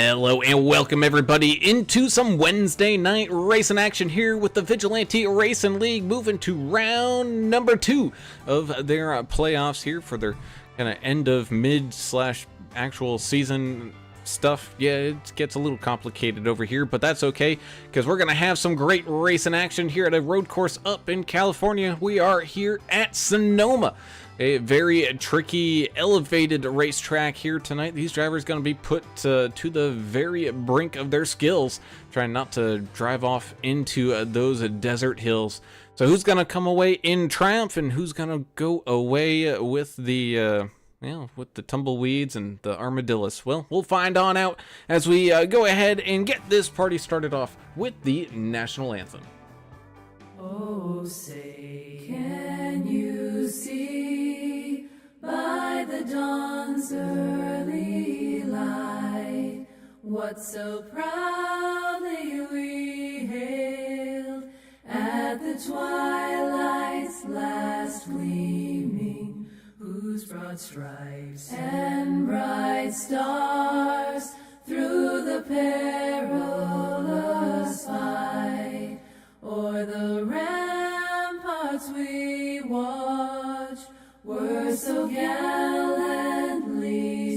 Hello and welcome everybody into some Wednesday night racing action here with the Vigilante Racing League, moving to round number 2 of their playoffs here for their kind of end of mid / actual season stuff. Yeah, it gets a little complicated over here, but that's okay because we're gonna have some great racing action here at a road course up in California. We are here at Sonoma, a very tricky elevated racetrack here tonight. These drivers going to be put to the very brink of their skills, trying not to drive off into those desert hills. So who's going to come away in triumph and who's going to go away with the with the tumbleweeds and the armadillos? Well, we'll find on out as we go ahead and get this party started off with the national anthem. Oh, say, can you see by the dawn's early light what so proudly we hailed at the twilight's last gleaming, whose broad stripes and bright stars through the perilous fight o'er the ramparts we watched were so gallantly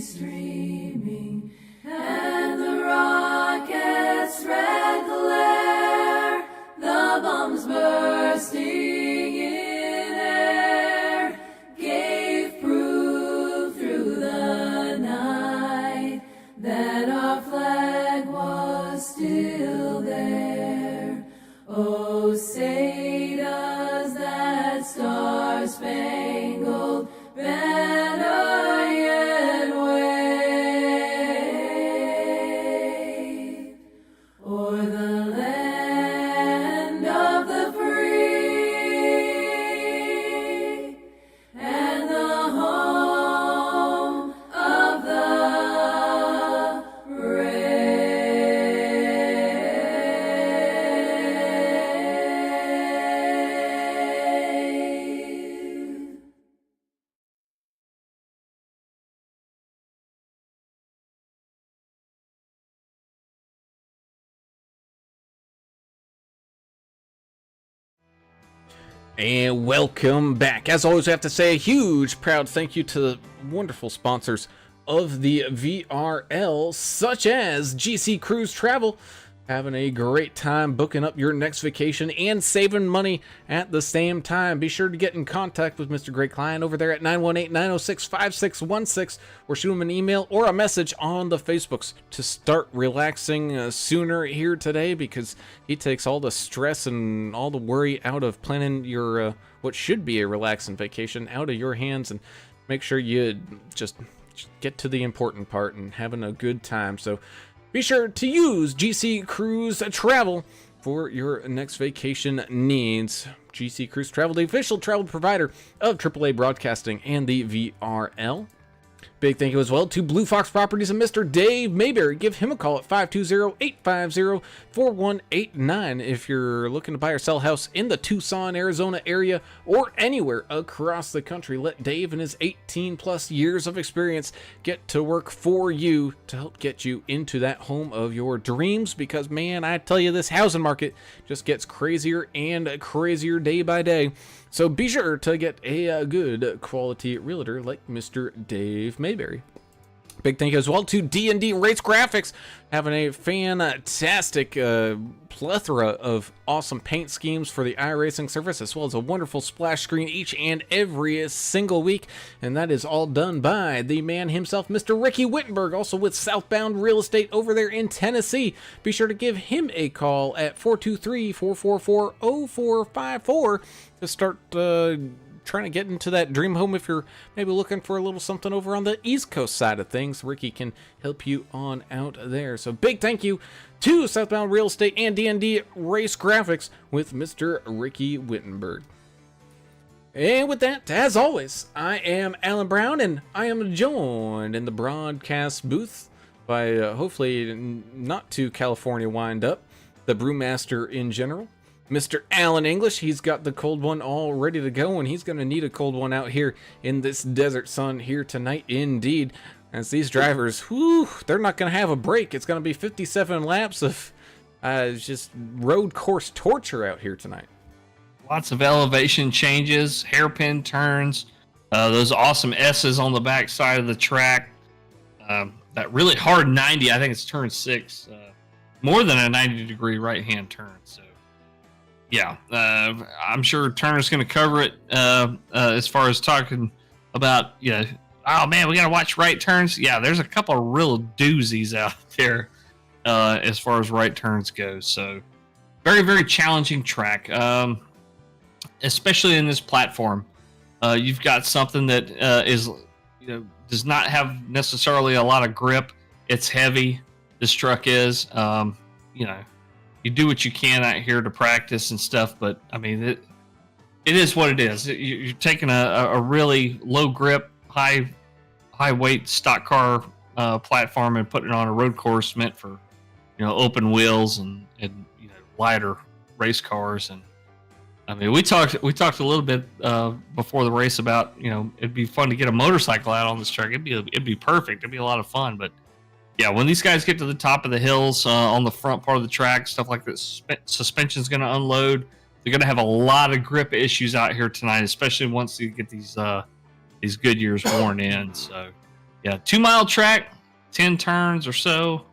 streaming, and the rocket's red glare, the bombs bursting in air, gave proof through the night that our flag was still there. Oh, say does that star-spangled banner yet wave o'er the land of the free and the home of the brave? And welcome back. As always, I have to say a huge proud thank you to the wonderful sponsors of the VRL, such as GC Cruise Travel. Having a great time booking up your next vacation and saving money at the same time. Be sure to get in contact with Mr. Greg Klein over there at 918-906-5616, or shoot him an email or a message on the Facebooks to start relaxing sooner here today, because he takes all the stress and all the worry out of planning your what should be a relaxing vacation out of your hands, and make sure you just get to the important part and having a good time. So be sure to use GC Cruise Travel for your next vacation needs. GC Cruise Travel, the official travel provider of AAA Broadcasting and the VRL. Big thank you as well to Blue Fox Properties and Mr. Dave Mayberry. Give him a call at 520-850-4189 if you're looking to buy or sell a house in the Tucson, Arizona area, or anywhere across the country. Let Dave and his 18+ years of experience get to work for you to help get you into that home of your dreams, because man, I tell you, this housing market just gets crazier and crazier day by day. So be sure to get a good quality realtor like Mr. Dave Mayberry. Big thank you as well to D&D Race Graphics, having a fantastic plethora of awesome paint schemes for the iRacing surface, as well as a wonderful splash screen each and every single week. And that is all done by the man himself, Mr. Ricky Wittenberg, also with Southbound Real Estate over there in Tennessee. Be sure to give him a call at 423-444-0454 to start trying to get into that dream home. If you're maybe looking for a little something over on the East Coast side of things, Ricky can help you on out there. So big thank you to Southbound Real Estate and D&D Race Graphics with Mr. Ricky Wittenberg. And with that, as always, I am Alan Brown, and I am joined in the broadcast booth by hopefully not too California wind up, the brewmaster in general, Mr. Alan English. He's got the cold one all ready to go, and he's going to need a cold one out here in this desert sun here tonight indeed. as these drivers, whew, they're not going to have a break. It's going to be 57 laps of just road course torture out here tonight. Lots of elevation changes, hairpin turns, those awesome S's on the back side of the track. That really hard 90, I think it's turn 6, more than a 90-degree right-hand turn. So, yeah, I'm sure Turner's going to cover it as far as talking about, oh man, we got to watch right turns. Yeah, there's a couple of real doozies out there as far as right turns go. So, very, very challenging track, especially in this platform. You've got something that does not have necessarily a lot of grip. It's heavy. This truck is. You do what you can out here to practice and stuff, but I mean, it is what it is. You're taking a really low grip, high weight stock car platform and putting it on a road course meant for open wheels and lighter race cars. And I mean, we talked a little bit before the race about it'd be fun to get a motorcycle out on this track. It'd be perfect. It'd be a lot of fun. But yeah, when these guys get to the top of the hills on the front part of the track, stuff like that, suspension's going to unload. They're going to have a lot of grip issues out here tonight, especially once you get these Goodyears worn in. So yeah, 2-mile track, 10 turns or so.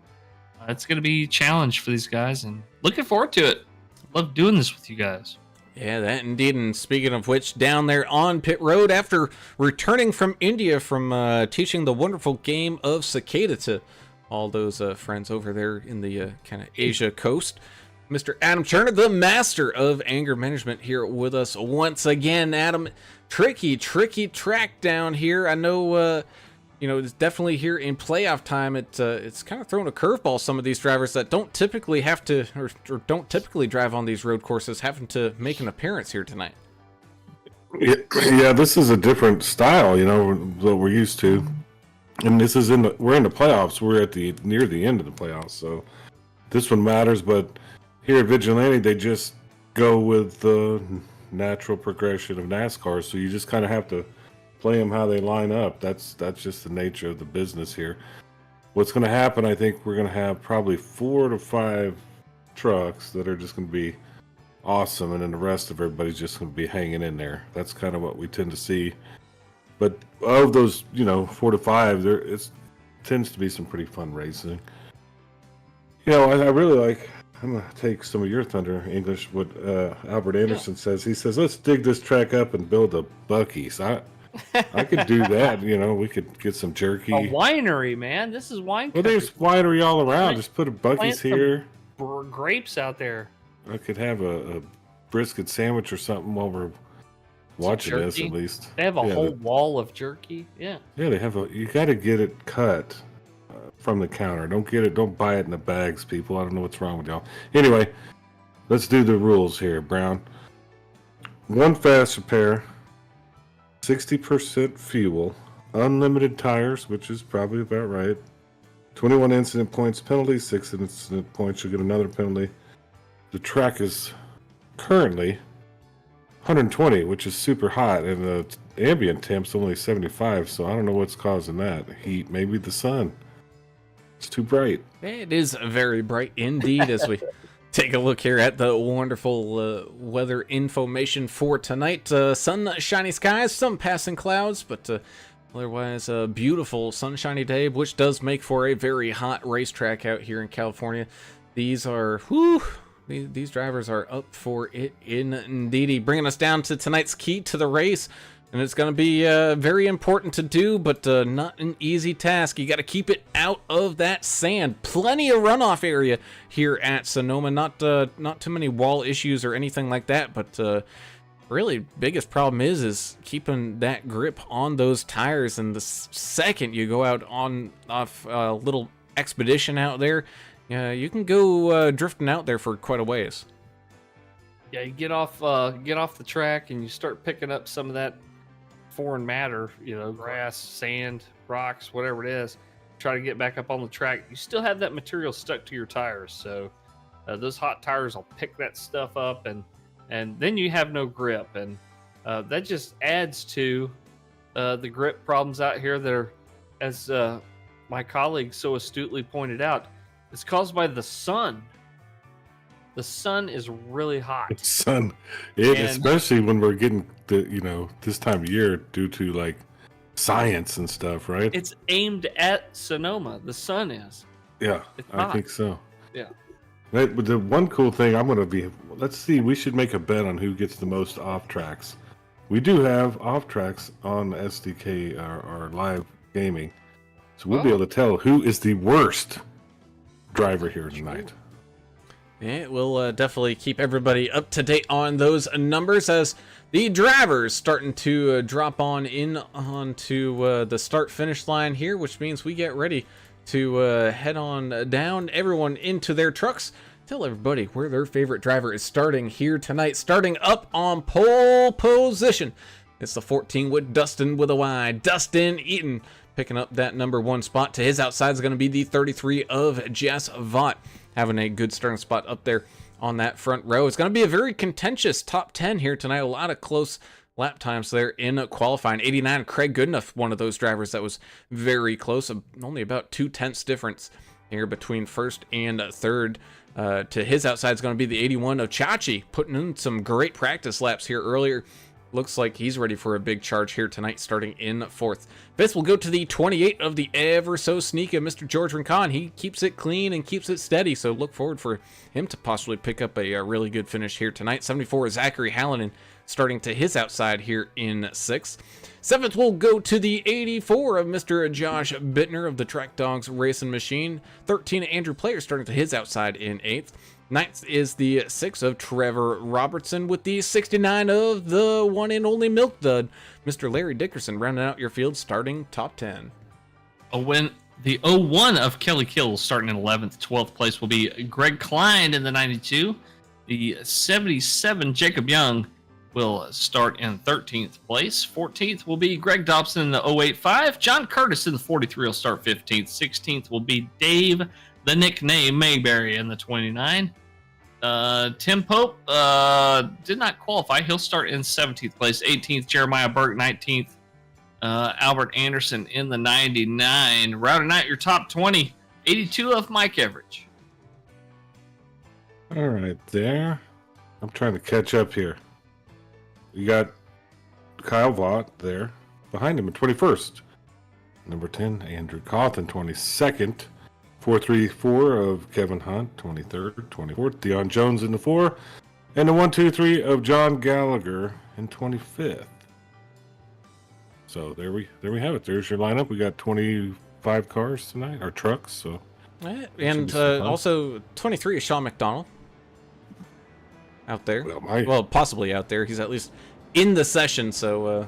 It's going to be a challenge for these guys, and looking forward to it. Love doing this with you guys. Yeah, that indeed. And speaking of which, down there on pit road, after returning from India from teaching the wonderful game of Cicada to all those friends over there in the kind of Asia coast, Mr. Adam Turner, the master of anger management, here with us once again. Adam, tricky track down here. I know, it's definitely here in playoff time. It's kind of thrown a curveball. Some of these drivers that don't typically have to or don't typically drive on these road courses having to make an appearance here tonight. Yeah, this is a different style, that we're used to. And this is we're in the playoffs. We're at near the end of the playoffs, so this one matters. But here at Vigilante, they just go with the natural progression of NASCAR. So you just kind of have to play them how they line up. That's just the nature of the business here. What's going to happen? I think we're going to have probably 4 to 5 trucks that are just going to be awesome, and then the rest of everybody's just going to be hanging in there. That's kind of what we tend to see. But of those, 4 to 5, it tends to be some pretty fun racing. I really like. I'm going to take some of your thunder, English, what Albert Anderson says. He says, let's dig this track up and build a Buc-ee's. I could do that. We could get some jerky. A winery, man. This is wine country. Well, there's winery all around. Just put a Buc-ee's here. Grapes out there. I could have a brisket sandwich or something while we're watching this, at least. They have a whole wall of jerky. Yeah. Yeah, they have you got to get it cut from the counter. Don't buy it in the bags, people. I don't know what's wrong with y'all. Anyway, let's do the rules here, Brown. 1 fast repair, 60% fuel, unlimited tires, which is probably about right. 21 incident points penalty, 6 incident points, you'll get another penalty. The track is currently 120, which is super hot, and the ambient temp's only 75, so I don't know what's causing that. Heat, maybe the sun. It's too bright. It is very bright indeed as we take a look here at the wonderful weather information for tonight. Sunshiny skies, some passing clouds, but otherwise a beautiful sunshiny day, which does make for a very hot racetrack out here in California. These drivers are up for it indeed. Bringing us down to tonight's key to the race. And it's going to be very important to do, but not an easy task. You got to keep it out of that sand. Plenty of runoff area here at Sonoma. Not too many wall issues or anything like that, but really biggest problem is keeping that grip on those tires. And the second you go out off a little expedition out there, you can go drifting out there for quite a ways. Yeah, you get off the track and you start picking up some of that foreign matter, grass, sand, rocks, whatever it is. Try to get back up on the track. You still have that material stuck to your tires, so those hot tires will pick that stuff up, and then you have no grip, and that just adds to the grip problems out here that are as my colleague so astutely pointed out, it's caused by the sun. The sun is really hot. Sun, And- especially when we're getting this time of year due to like science and stuff, right? It's aimed at Sonoma. The sun is. Yeah, It's I hot. think so. Yeah. But the one cool thing let's see, we should make a bet on who gets the most off tracks. We do have off tracks on SDK, our live gaming, so we'll be Oh. able to tell who is the worst driver here tonight. Yeah, we'll definitely keep everybody up to date on those numbers as the drivers starting to drop onto the start finish line here, which means we get ready to head on down, everyone into their trucks. Tell everybody where their favorite driver is starting here tonight. Starting up on pole position, it's the 14 with Dustin with a Y. Dustin Eaton picking up that number 1 spot. To his outside is going to be the 33 of Jess Vaught, having a good starting spot up there on that front row. It's going to be a very contentious top 10 here tonight. A lot of close lap times there in qualifying. 89, Craig Goodenough, one of those drivers that was very close. Only about 2/10 difference here between first and third. To his outside is going to be the 81 of Chachi, putting in some great practice laps here earlier. Looks like he's ready for a big charge here tonight, starting in fourth. Fifth will go to the 28 of the ever so sneaky Mr. George Rincon. He keeps it clean and keeps it steady, so look forward for him to possibly pick up a really good finish here tonight. 74 is Zachary Hallinan, starting to his outside here in sixth. Seventh will go to the 84 of Mr. Josh Bittner of the Track Dogs Racing Machine. 13, Andrew Player, starting to his outside in eighth. Ninth is the 6 of Trevor Robertson, with the 69 of the one and only Milk Dud, Mr. Larry Dickerson, rounding out your field, starting top 10. The 01 of Kelly Kills starting in 11th. 12th place will be Greg Klein in the 92. The 77 Jacob Young will start in 13th place. 14th will be Greg Dobson in the 085. John Curtis in the 43 will start 15th. 16th will be Dave, the nickname Mayberry, in the 29. Tim Pope did not qualify. He'll start in 17th place. 18th, Jeremiah Burke. 19th, Albert Anderson in the 99. Rounding out your top 20, 82 of Mike Everidge. All right, there. I'm trying to catch up here. You got Kyle Vaught there behind him in 21st. Number 10, Andrew Cawthon, 22nd. 434 of Kevin Hunt, 23rd. 24th, Deion Jones in the 4. And the 123 of John Gallagher in 25th. So there we have it. There's your lineup. We got 25 cars tonight, or trucks. So And also 23 is Sean McDonald out there. Well, Possibly out there. He's at least in the session, so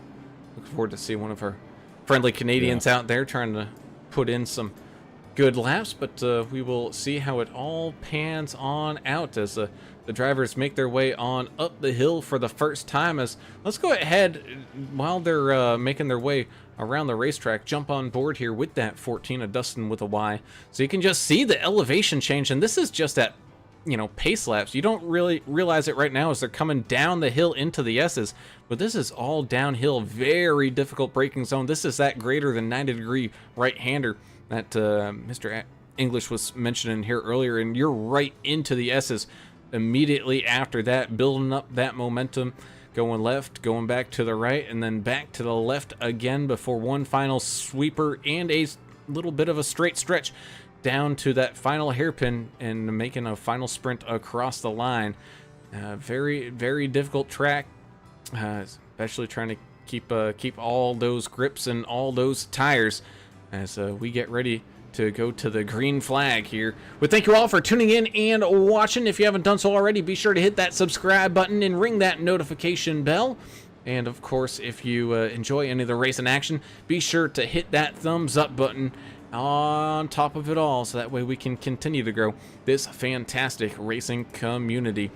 looking forward to see one of our friendly Canadians out there trying to put in some good laps, but we will see how it all pans on out as the drivers make their way on up the hill for the first time. As let's go ahead, while they're making their way around the racetrack, jump on board here with that 14 of Dustin with a Y, so you can just see the elevation change. And this is just at pace laps. You don't really realize it right now as they're coming down the hill into the S's, but this is all downhill, very difficult braking zone. This is that greater than 90-degree right-hander that Mr. English was mentioning here earlier, and you're right into the S's immediately after that, building up that momentum, going left, going back to the right, and then back to the left again before one final sweeper and a little bit of a straight stretch down to that final hairpin and making a final sprint across the line. Very, very difficult track, especially trying to keep all those grips and all those tires as we get ready to go to the green flag here. We thank you all for tuning in and watching. If you haven't done so already, be sure to hit that subscribe button and ring that notification bell. And of course, if you enjoy any of the racing action, be sure to hit that thumbs up button on top of it all, so that way we can continue to grow this fantastic racing community.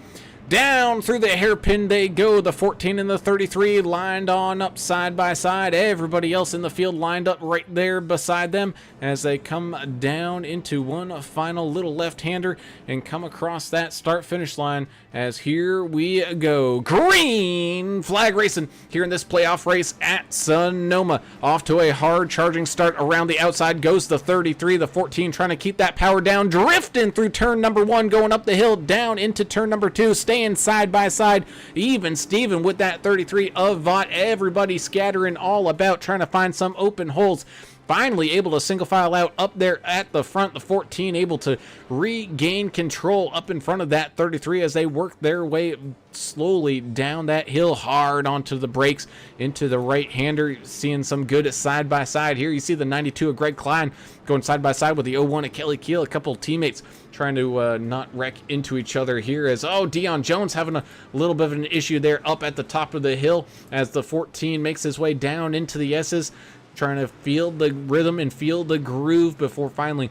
Down through the hairpin they go. The 14 and the 33 lined on up side by side. Everybody else in the field lined up right there beside them as they come down into one final little left-hander and come across that start-finish line. As here we go. Green flag racing here in this playoff race at Sonoma. Off to a hard charging start. Around the outside goes the 33. The 14 trying to keep that power down. Drifting through turn number 1, going up the hill, down into turn number 2. Staying side by side, even Steven with that 33 of Vought. Everybody scattering all about, trying to find some open holes. Finally able to single file out up there at the front. The 14 able to regain control up in front of that 33 as they work their way slowly down that hill, hard onto the brakes into the right-hander. Seeing some good side by side here. You see the 92 of Greg Klein going side by side with the 01 of Kelly Keel. A couple teammates trying to not wreck into each other here as, Dion Jones having a little bit of an issue there up at the top of the hill as the 14 makes his way down into the S's, trying to feel the rhythm and feel the groove before finally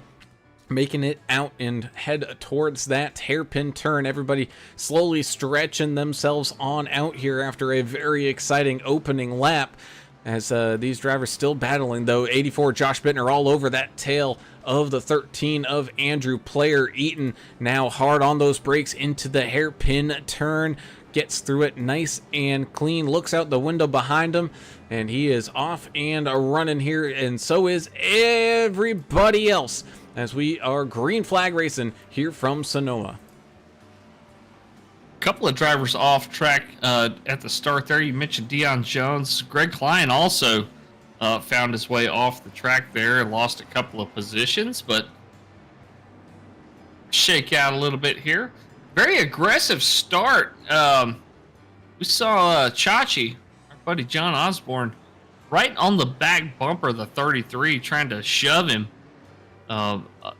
making it out and head towards that hairpin turn. Everybody slowly stretching themselves on out here after a very exciting opening lap as these drivers still battling, though. 84 Josh Bittner all over that tail of the 13 of Andrew Player. Eaton now hard on those brakes into the hairpin turn, gets through it nice and clean, looks out the window behind him, and he is off and running here, and so is everybody else as we are green flag racing here from Sonoma. Couple of drivers off track at the start there. You mentioned Dion Jones. Greg Klein also found his way off the track there and lost a couple of positions, but shake out a little bit here. Very aggressive start. We saw Chachi, our buddy John Osborne, right on the back bumper of the 33, trying to shove him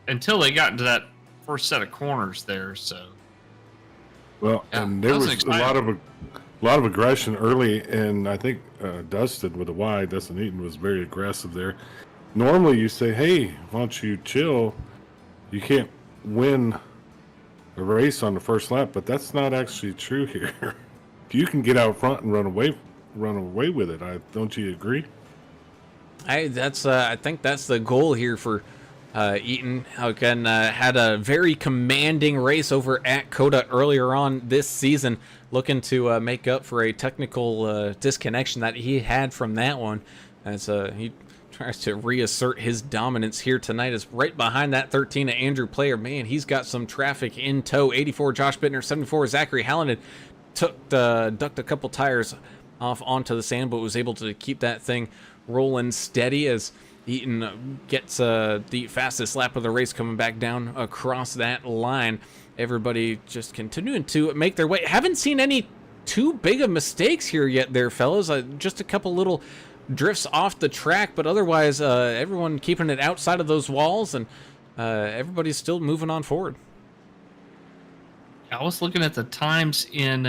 until they got into that first set of corners there. So, Well, yeah, and there that was was a lot of aggression early, and I think Dustin with a Y, Dustin Eaton, was very aggressive there. Normally, you say, "Hey, why don't you chill? You can't win a race on the first lap," but that's not actually true here. If you can get out front and run away with it, don't you agree? I think that's the goal here for Eaton. Again, had a very commanding race over at Coda earlier on this season, looking to make up for a technical disconnection that he had from that one, as he tries to reassert his dominance here tonight. Is right behind that 13 of Andrew Player. Man, he's got some traffic in tow. 84 Josh Bittner, 74 Zachary Hallinan ducked a couple tires off onto the sand, but was able to keep that thing rolling steady as Eaton gets the fastest lap of the race coming back down across that line. Everybody just continuing to make their way. Haven't seen any too big of mistakes here yet there, fellas. Just a couple little drifts off the track, but otherwise everyone keeping it outside of those walls, and everybody's still moving on forward. I was looking at the times in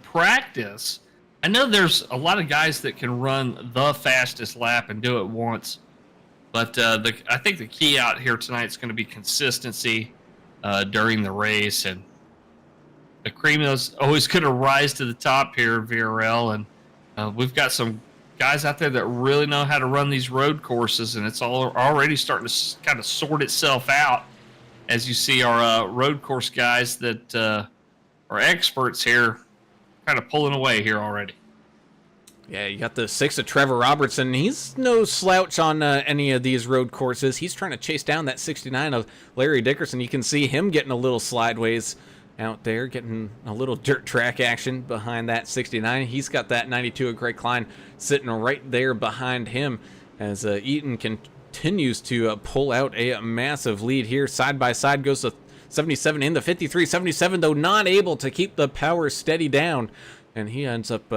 practice. I know there's a lot of guys that can run the fastest lap and do it once, but I think the key out here tonight is going to be consistency during the race, and the cream is always going to rise to the top here, VRL, and we've got some guys out there that really know how to run these road courses, and it's all already starting to kind of sort itself out as you see our road course guys that are experts here kind of pulling away here already. Yeah, you got the 6 of Trevor Robertson. He's no slouch on any of these road courses. He's trying to chase down that 69 of Larry Dickerson. You can see him getting a little sideways out there, getting a little dirt track action behind that 69. He's got that 92 of Greg Klein sitting right there behind him as Eaton continues to pull out a massive lead here. Side by side goes the 77 in the 53. 77, though, not able to keep the power steady down, and he ends up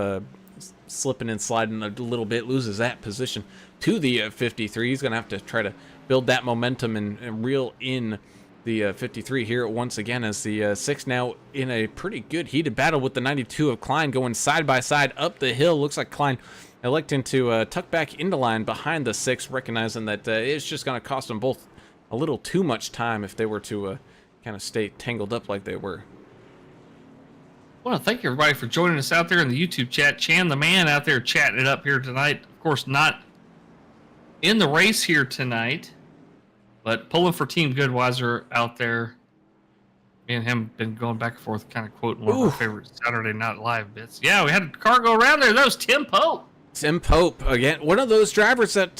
slipping and sliding a little bit, loses that position to the 53. He's going to have to try to build that momentum and reel in the 53 here once again, as the 6 now in a pretty good heated battle with the 92 of Klein going side by side up the hill. Looks like Klein electing to tuck back into line behind the 6, recognizing that it's just going to cost them both a little too much time if they were to kind of stay tangled up like they were. I want to thank everybody for joining us out there in the YouTube chat. Chan the man out there chatting it up here tonight. Of course, not in the race here tonight, but pulling for Team Goodweiser out there. Me and him been going back and forth, kind of quoting one of our favorite Saturday Night Live bits. Yeah, we had a car go around there. That was Tim Pope. Tim Pope, again, one of those drivers that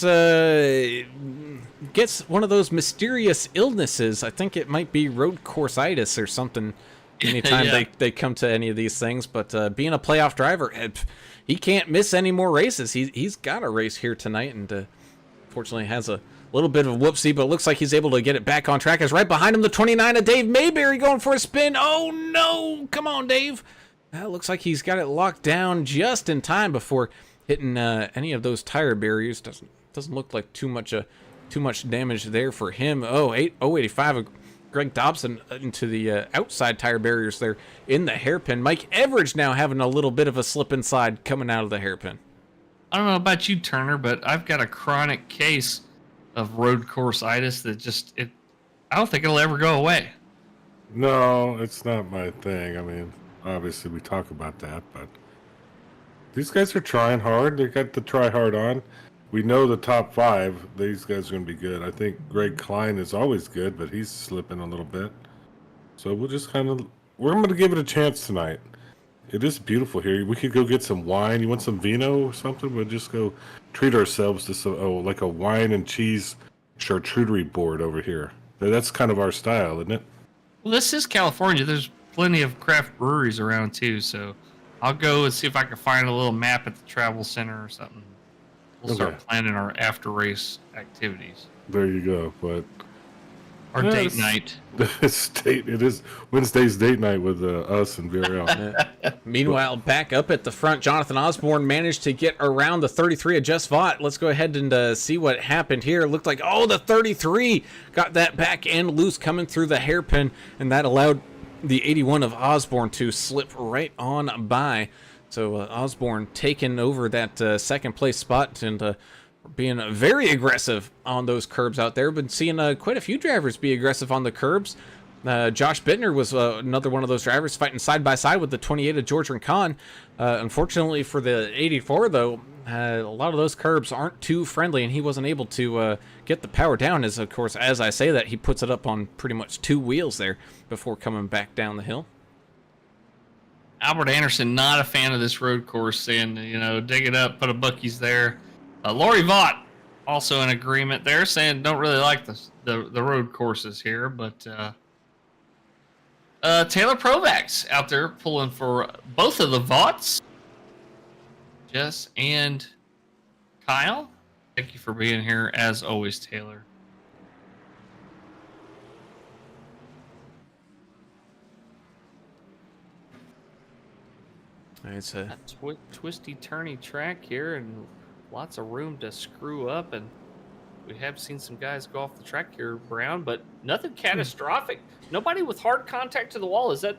gets one of those mysterious illnesses. I think it might be road course-itis or something anytime they come to any of these things. But being a playoff driver, he can't miss any more races. He's got a race here tonight, and fortunately has a little bit of a whoopsie, but it looks like he's able to get it back on track. As right behind him, the 29 of Dave Mayberry going for a spin. Oh, no. Come on, Dave. That looks like he's got it locked down just in time before hitting any of those tire barriers. Doesn't look like too much damage there for him. 085 of Greg Dobson into the outside tire barriers there in the hairpin. Mike Everidge now having a little bit of a slip inside coming out of the hairpin. I don't know about you, Turner, but I've got a chronic case of road course-itis that I don't think it'll ever go away. No, it's not my thing. I mean, obviously we talk about that, but these guys are trying hard. They got the try hard on. We know the top 5. These guys are going to be good. I think Greg Klein is always good, but he's slipping a little bit. So we'll just we're going to give it a chance tonight. It is beautiful here. We could go get some wine. You want some vino or something? We'll just go treat ourselves to some, like a wine and cheese charcuterie board over here. That's kind of our style, isn't it? Well, this is California. There's plenty of craft breweries around too, so I'll go and see if I can find a little map at the travel center or something. We'll start planning our after race activities. There you go. But our date night. It is Wednesday's date night with us and VRL. Meanwhile, back up at the front, Jonathan Osborne managed to get around the 33 of Just Vaught. Let's go ahead and see what happened here. It looked like, the 33 got that back end loose coming through the hairpin, and that allowed the 81 of Osborne to slip right on by. So Osborne taking over that second place spot and being very aggressive on those curbs out there. Been seeing quite a few drivers be aggressive on the curbs. Josh Bittner was another one of those drivers fighting side by side with the 28 of George Rincon. Unfortunately for the 84, though, a lot of those curbs aren't too friendly, and he wasn't able to get the power down. As of course, as I say that, he puts it up on pretty much 2 wheels there before coming back down the hill. Albert Anderson, not a fan of this road course, saying, dig it up, put a Buc-ee's there. Lori Vaught, also in agreement there, saying don't really like the road courses here, but Taylor Provax out there pulling for both of the Vaught's. Jess and Kyle, thank you for being here as always, Taylor. It's a twisty, turny track here, and lots of room to screw up. And we have seen some guys go off the track here, Brown, but nothing catastrophic. Nobody with hard contact to the wall. Is that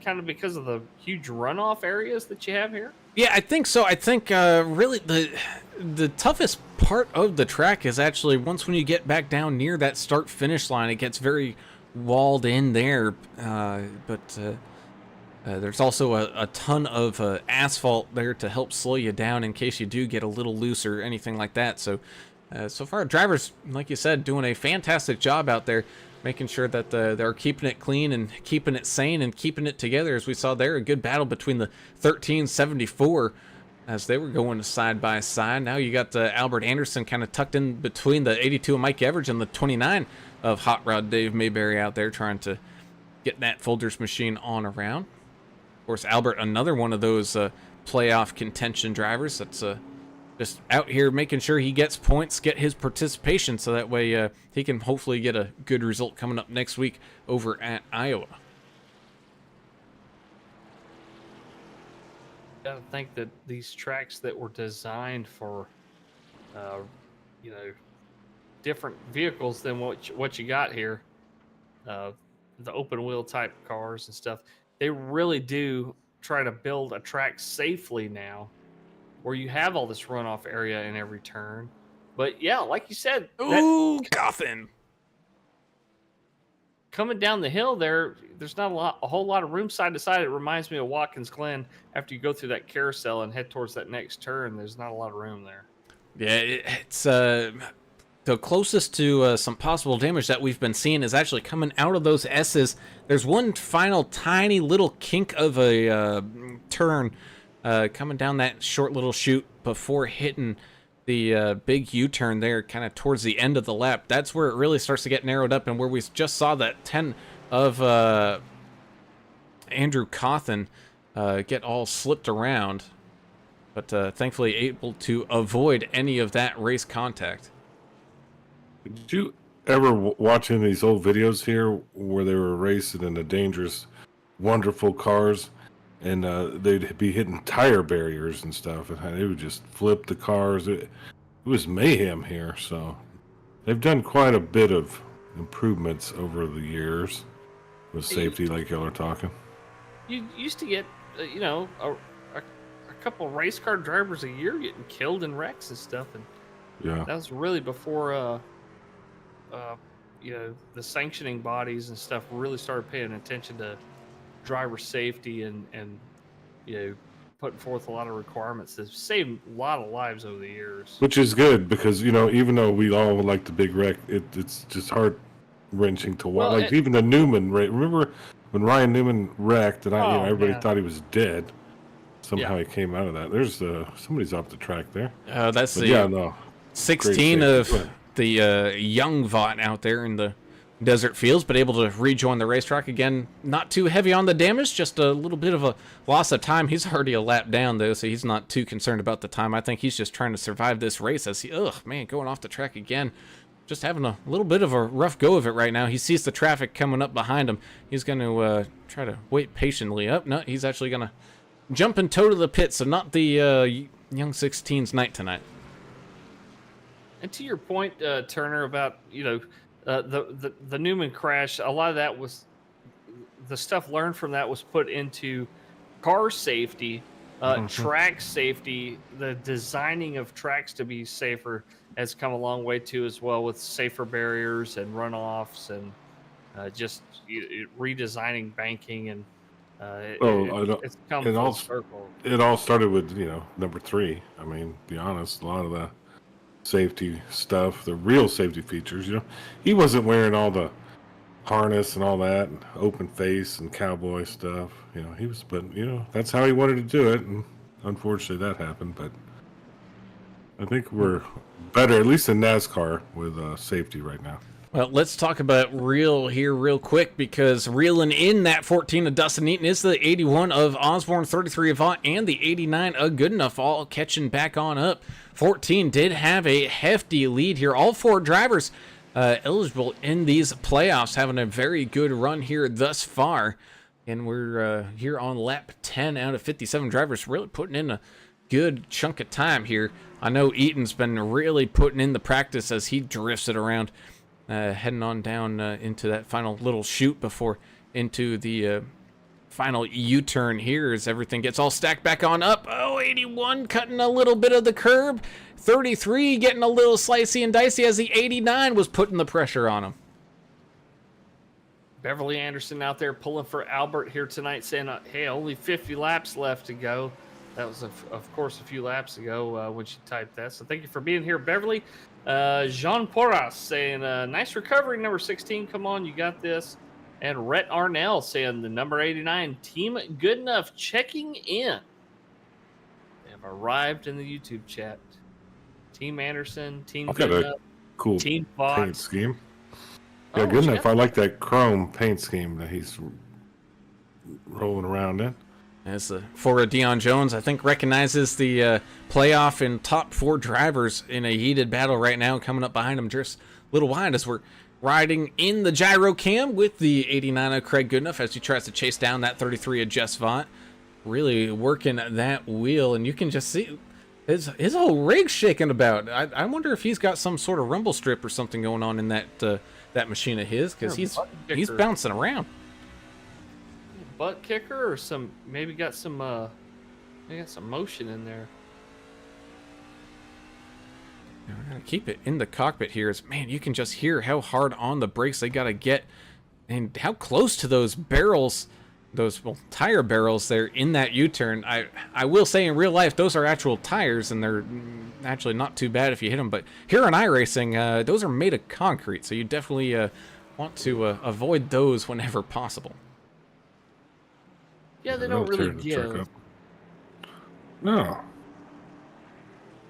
kind of because of the huge runoff areas that you have here? Yeah, I think so. I think really the toughest part of the track is actually once when you get back down near that start-finish line, it gets very walled in there. But there's also a ton of asphalt there to help slow you down in case you do get a little loose or anything like that. So, so far, drivers, like you said, doing a fantastic job out there, making sure that they're keeping it clean and keeping it sane and keeping it together. As we saw there, a good battle between the 1374 as they were going side by side. Now you got Albert Anderson kind of tucked in between the 82 of Mike Everidge and the 29 of Hot Rod Dave Mayberry out there trying to get that Folgers machine on around. Of course, Albert, another one of those playoff contention drivers that's just out here making sure he gets points, get his participation, so that way he can hopefully get a good result coming up next week over at Iowa. I gotta think that these tracks that were designed for, different vehicles than what you got here, the open wheel type cars and stuff, they really do try to build a track safely now, where you have all this runoff area in every turn. But yeah, like you said, Ooh, Coffin. coming down the hill there's not a whole lot of room side to side. It reminds me of Watkins Glen. After you go through that carousel and head towards that next turn, there's not a lot of room there. Yeah, it's the closest to some possible damage that we've been seeing is actually coming out of those S's. There's one final tiny little kink of a turn coming down that short little chute before hitting the big U-turn there kind of towards the end of the lap. That's where it really starts to get narrowed up, and where we just saw that 10 of Andrew Cawthon get all slipped around, but thankfully able to avoid any of that race contact. Did you ever watch any of these old videos here where they were racing in the dangerous, wonderful cars, and they'd be hitting tire barriers and stuff, and they would just flip the cars? It was mayhem here, so they've done quite a bit of improvements over the years with safety, like y'all are talking. You used to get, a couple race car drivers a year getting killed in wrecks and stuff, and Yeah. that was really before, the sanctioning bodies and stuff really started paying attention to driver safety and putting forth a lot of requirements that saved a lot of lives over the years. Which is good because, even though we all like the big wreck, it's just heart-wrenching to watch. Well, even the Newman wreck. Remember when Ryan Newman wrecked and everybody thought he was dead? Somehow he came out of that. There's somebody's off the track there. That's But the 16 of the young Vaught out there in the desert fields, but able to rejoin the racetrack again. Not too heavy on the damage, just a little bit of a loss of time. He's already a lap down though, so he's not too concerned about the time. I think he's just trying to survive this race as going off the track again. Just having a little bit of a rough go of it right now. He sees the traffic coming up behind him. He's going to try to wait patiently up. No, he's actually going to jump and toe to the pit, so not the young 16's night tonight. And to your point, Turner, about the Newman crash, a lot of that was the stuff learned from that was put into car safety, track safety. The designing of tracks to be safer has come a long way too, as well, with safer barriers and runoffs and just redesigning banking and. It's come full circle. It all started with number 3. I mean, to be honest, a lot of the safety stuff, the real safety features. He wasn't wearing all the harness and all that, and open face and cowboy stuff. He was, but that's how he wanted to do it, and unfortunately that happened. But I think we're better, at least in NASCAR, with safety right now. Well, let's talk about real here real quick, because reeling in that 14 of Dustin Eaton is the 81 of Osborne, 33 of Vaught, and the 89 of Goodenough, all catching back on up. 14 did have a hefty lead here. All 4 drivers eligible in these playoffs, having a very good run here thus far. And we're here on lap 10 out of 57 drivers, really putting in a good chunk of time here. I know Eaton's been really putting in the practice as he drifts it around. Heading on down into that final little chute before into the final U-turn here as everything gets all stacked back on up. 81 cutting a little bit of the curb. 33 getting a little slicey and dicey as the 89 was putting the pressure on him. Beverly Anderson out there pulling for Albert here tonight, saying, hey, only 50 laps left to go. That was, of course, a few laps ago when she typed that. So thank you for being here, Beverly. Jean Porras saying, nice recovery, number 16. Come on, you got this. And Rhett Arnell saying, the number 89, Team Goodenough checking in. They have arrived in the YouTube chat. Team Anderson, Team Goodenough, cool Team Vaught. Paint scheme. Yeah, Goodenough. I like that chrome paint scheme that he's rolling around in. As for Deion Jones, I think recognizes the playoff and top 4 drivers in a heated battle right now, coming up behind him just a little wide as we're riding in the gyro cam with the 89 of Craig Goodenough as he tries to chase down that 33 of Jess Vaught. Really working that wheel, and you can just see his whole rig's shaking about. I wonder if he's got some sort of rumble strip or something going on in that machine of his, because he's bouncing around. Butt kicker or maybe got some motion in there. We're gonna keep it in the cockpit here. Man, you can just hear how hard on the brakes they gotta get And how close to those barrels, those tire barrels there in that U-turn. I will say in real life, those are actual tires, and they're actually not too bad if you hit them. But here in iRacing, those are made of concrete, so you definitely want to avoid those whenever possible. Yeah, they don't really Tear the truck give. up. No.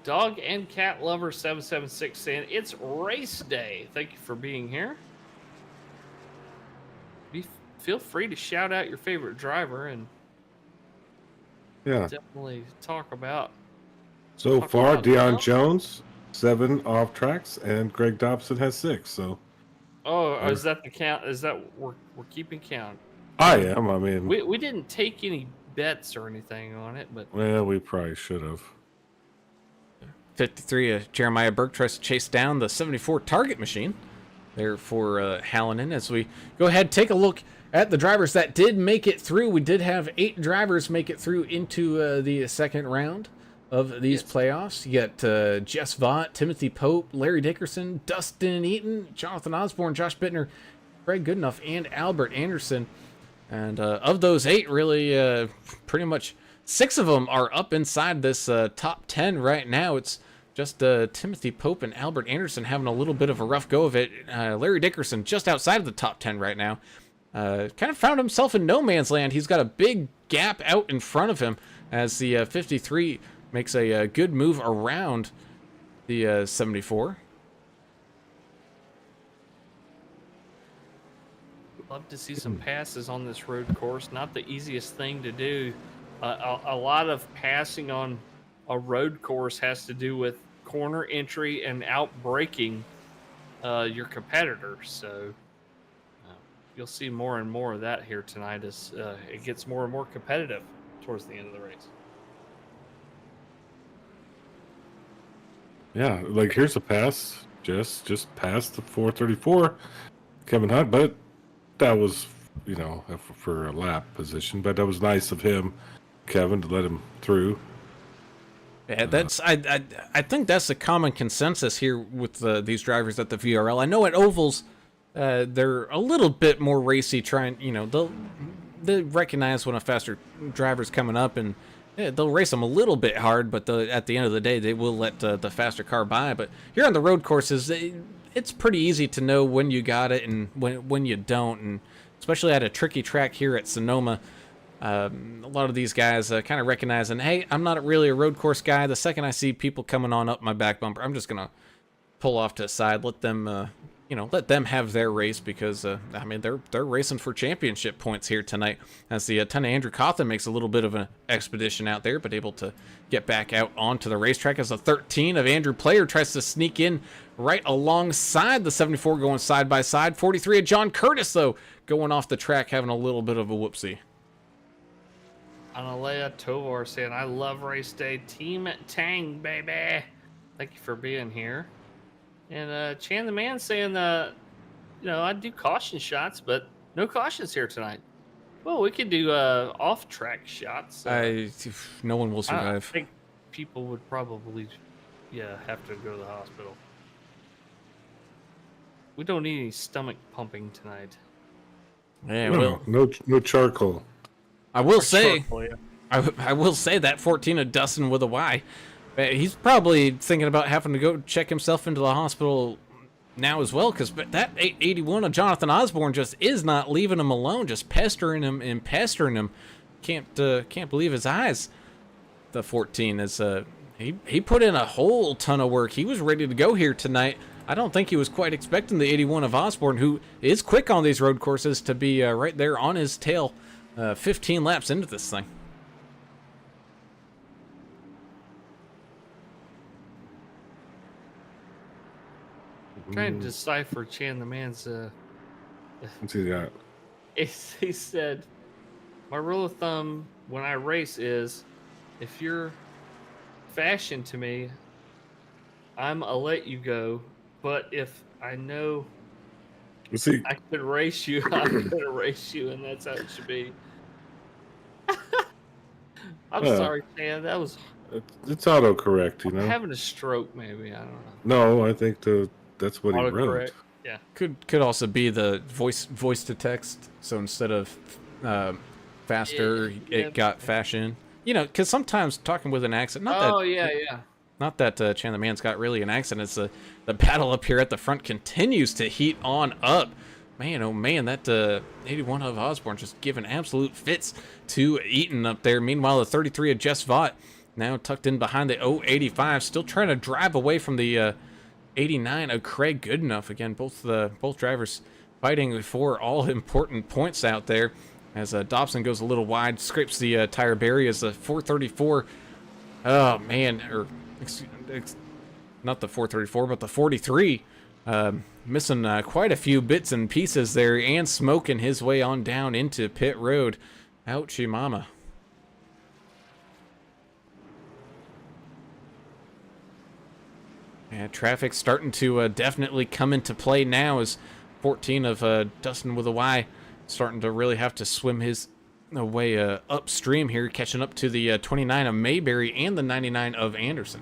Dog and Cat Lover 776 saying it's race day. Thank you for being here. Feel free to shout out your favorite driver and Yeah. definitely talk about. So Talk far, about Deion love. Jones 7 off tracks, and Greg Dobson has 6. So Oh, is that the count? Is that we're keeping count? I am. I mean, We didn't take any bets or anything on it, but well, we probably should have. 53, Jeremiah Burke tries to chase down the 74 target machine there for Hallinan. As we go ahead, take a look at the drivers that did make it through. We did have 8 drivers make it through into the second round of these playoffs. You got Jess Vaught, Timothy Pope, Larry Dickerson, Dustin Eaton, Jonathan Osborne, Josh Bittner, Greg Goodenough, and Albert Anderson. And of those 8, really pretty much 6 of them are up inside this top 10 right now. It's just Timothy Pope and Albert Anderson having a little bit of a rough go of it. Larry Dickerson just outside of the top 10 right now. Kind of found himself in no man's land. He's got a big gap out in front of him as the 53 makes a good move around the 74. love to see some passes on this road course. Not the easiest thing to do. A lot of passing on a road course has to do with corner entry and out braking your competitors. So you'll see more and more of that here tonight as it gets more and more competitive towards the end of the race. Yeah, like here's a pass, just past the 434, Kevin Hunt, but that was, you know, for a lap position, but that was nice of him, Kevin, to let him through. Yeah, that's I think that's the common consensus here with these drivers at the VRL. I know at ovals, they're a little bit more racy. Trying, you know, they'll recognize when a faster driver's coming up, and they'll race them a little bit hard. But at the end of the day, they will let the faster car by. But here on the road courses, it's pretty easy to know when you got it and when you don't, and especially at a tricky track here at Sonoma. A lot of these guys kind of recognizing, hey, I'm not really a road course guy. The second I see people coming on up my back bumper, I'm just gonna pull off to the side, let them, let them have their race, because I mean they're racing for championship points here tonight. As the 10 of Andrew Cawthon makes a little bit of an expedition out there, but able to get back out onto the racetrack as the 13 of Andrew Player tries to sneak in right alongside the 74, going side by side. 43 of John Curtis though going off the track, having a little bit of a whoopsie. Analea Tovar saying, I love race day. Team Tang, baby. Thank you for being here. And Chan the Man saying, I do caution shots, but no cautions here tonight. Well, we could do off-track shots. No one will I survive. think people would probably, have to go to the hospital. We don't need any stomach pumping tonight. Yeah, well, No charcoal. I will say, Charcoal, yeah. I will say that 14 of Dustin with a Y, he's probably thinking about having to go check himself into the hospital now as well, because that 81 of Jonathan Osborne just is not leaving him alone, just pestering him and pestering him. Can't believe his eyes. The 14 is he put in a whole ton of work. He was ready to go here tonight. I don't think he was quite expecting the 81 of Osborne, who is quick on these road courses, to be right there on his tail. 15 laps into this thing. I'm trying to decipher Chan the Man's. Let's see that. He said, my rule of thumb when I race is, if you're fashion to me, I'll let you go. But if I know Let's see. I could race you, I'm gonna race you, and that's how it should be. I'm sorry, Chan. That was It's autocorrect, you know. having a stroke, maybe. I don't know. No, I think that's what he wrote. Autocorrect. Yeah. Could also be the voice to text. So instead of faster, it got fashion. You know, because sometimes talking with an accent, not that Chandler Man's got really an accent. It's the battle up here at the front continues to heat on up. Man, oh man, that 81 of Osborne just giving absolute fits to Eaton up there. Meanwhile, the 33 of Jess Vaught now tucked in behind the 085, still trying to drive away from the 89 of Craig Goodenough. Again, both drivers fighting for all important points out there. As Dobson goes a little wide, scrapes the tire barrier as the 434. Oh man, or not the 434, but the 43. Missing quite a few bits and pieces there, and smoking his way on down into pit road. Ouchie mama. And traffic starting to definitely come into play now as 14 of Dustin with a Y starting to really have to swim his way upstream here, catching up to the 29 of Mayberry and the 99 of Anderson.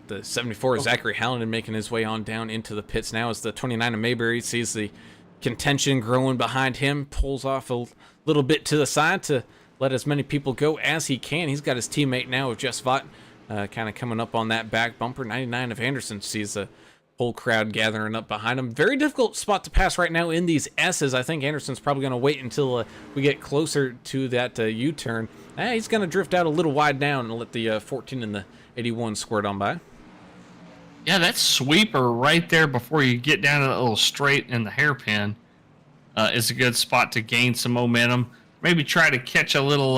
The 74 of Zachary Hallinan making his way on down into the pits now as the 29 of Mayberry sees the contention growing behind him, pulls off a little bit to the side to let as many people go as he can. He's got his teammate now of Jess Vaught kind of coming up on that back bumper. 99 of Anderson sees the whole crowd gathering up behind him. Very difficult spot to pass right now in these S's. I think Anderson's probably going to wait until we get closer to that U-turn. He's going to drift out a little wide down and let the 14 and the 81 squirt on by. Yeah, that sweeper right there before you get down to that little straight in the hairpin is a good spot to gain some momentum. Maybe try to catch a little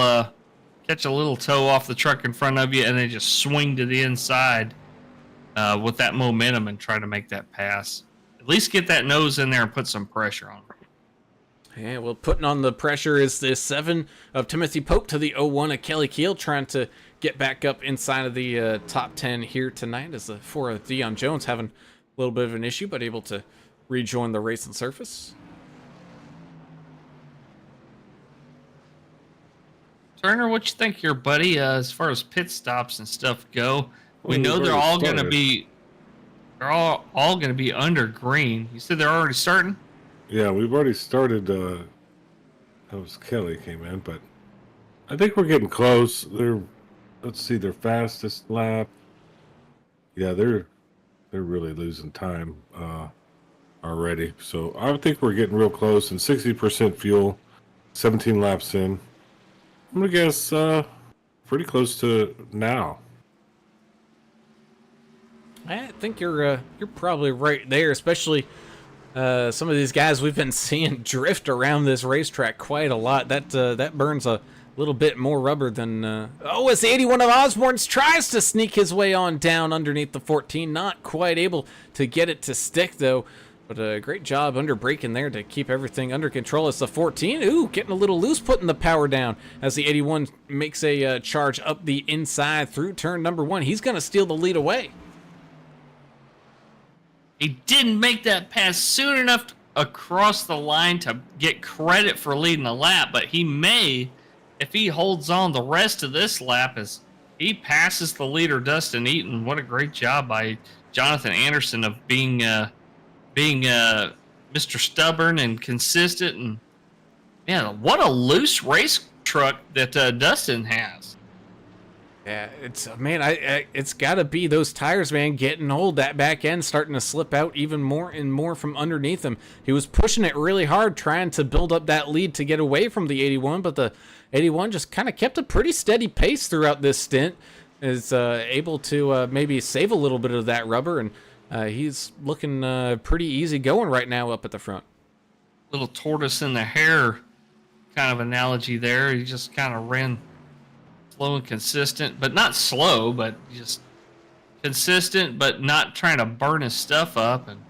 toe off the truck in front of you and then just swing to the inside with that momentum and try to make that pass. At least get that nose in there and put some pressure on it. Yeah, well, putting on the pressure is the 7 of Timothy Pope to the 01 of Kelly Keel, trying to get back up inside of the top 10 here tonight, as the 4 of Dion Jones having a little bit of an issue, but able to rejoin the racing surface. Turner, what you think here, buddy? As far as pit stops and stuff go, we know they're all going to be under green. You said they're already starting? Yeah, we've already started. That was Kelly came in, but I think we're getting close. Let's see, their fastest lap. Yeah, they're really losing time already. So I think we're getting real close. And 60% fuel, 17 laps in. I'm gonna guess pretty close to now. I think you're probably right there, especially some of these guys we've been seeing drift around this racetrack quite a lot. That burns a little bit more rubber than as the 81 of Osborne's tries to sneak his way on down underneath the 14, not quite able to get it to stick though. But a great job under braking there to keep everything under control. As the 14, getting a little loose, putting the power down as the 81 makes a charge up the inside through turn number 1. He's going to steal the lead away. He didn't make that pass soon enough across the line to get credit for leading the lap, but he may if he holds on the rest of this lap as he passes the leader, Dustin Eaton. What a great job by Jonathan Anderson of being Mr. Stubborn and consistent, and man, what a loose race truck that Dustin has. Yeah, it's got to be those tires, man, getting old. That back end starting to slip out even more and more from underneath him. He was pushing it really hard, trying to build up that lead to get away from the 81, but the 81 just kind of kept a pretty steady pace throughout this stint. Is able to maybe save a little bit of that rubber, and he's looking pretty easy going right now up at the front. Little tortoise in the hair kind of analogy there. He just kind of ran slow and consistent, but not slow, but just consistent, but not trying to burn his stuff up, and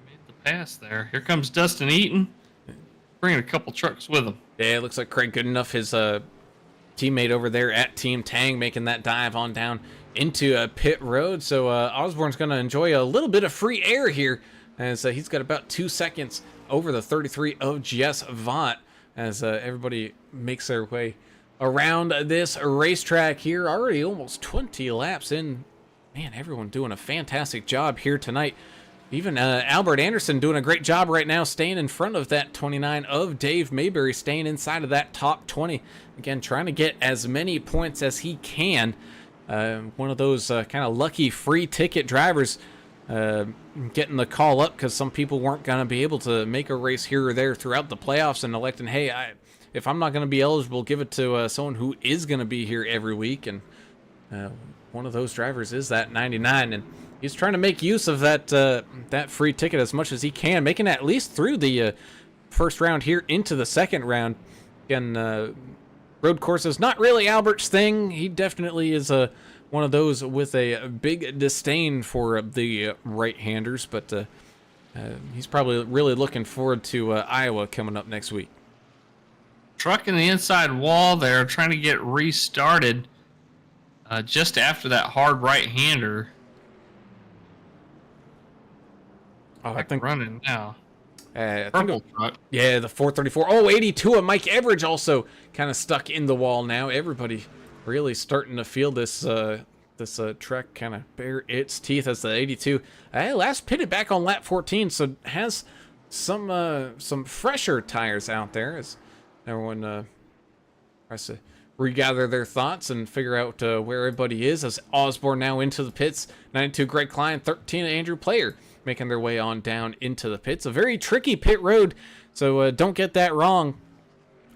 made the pass there. Here comes Dustin Eaton, bringing a couple trucks with him. Yeah, it looks like Craig Goodenough, his teammate over there at Team Tang, making that dive on down into pit road. So Osborne's going to enjoy a little bit of free air here, as he's got about 2 seconds over the 33 of Jess Vaught, as everybody makes their way around this racetrack here. Already almost 20 laps in. Man, everyone doing a fantastic job here tonight. Even Albert Anderson doing a great job right now, staying in front of that 29 of Dave Mayberry, staying inside of that top 20. Again, trying to get as many points as he can. One of those kind of lucky free ticket drivers getting the call up because some people weren't going to be able to make a race here or there throughout the playoffs and electing, hey, if I'm not going to be eligible, give it to someone who is going to be here every week. And one of those drivers is that 99, and he's trying to make use of that that free ticket as much as he can, making it at least through the first round here into the second round. Again, road courses not really Albert's thing. He definitely is one of those with a big disdain for the right-handers, but he's probably really looking forward to Iowa coming up next week. Trucking the inside wall there, trying to get restarted just after that hard right-hander. Oh, I think running now. Purple truck. Yeah, the 434. Oh, 82 of Mike Everidge also kind of stuck in the wall now. Everybody really starting to feel this truck kind of bare its teeth as the 82. Last pitted back on lap 14, so has some fresher tires out there as everyone tries to regather their thoughts and figure out where everybody is. As Osborne now into the pits. 92 Greg Klein, 13 Andrew Player making their way on down into the pits. A very tricky pit road, so don't get that wrong.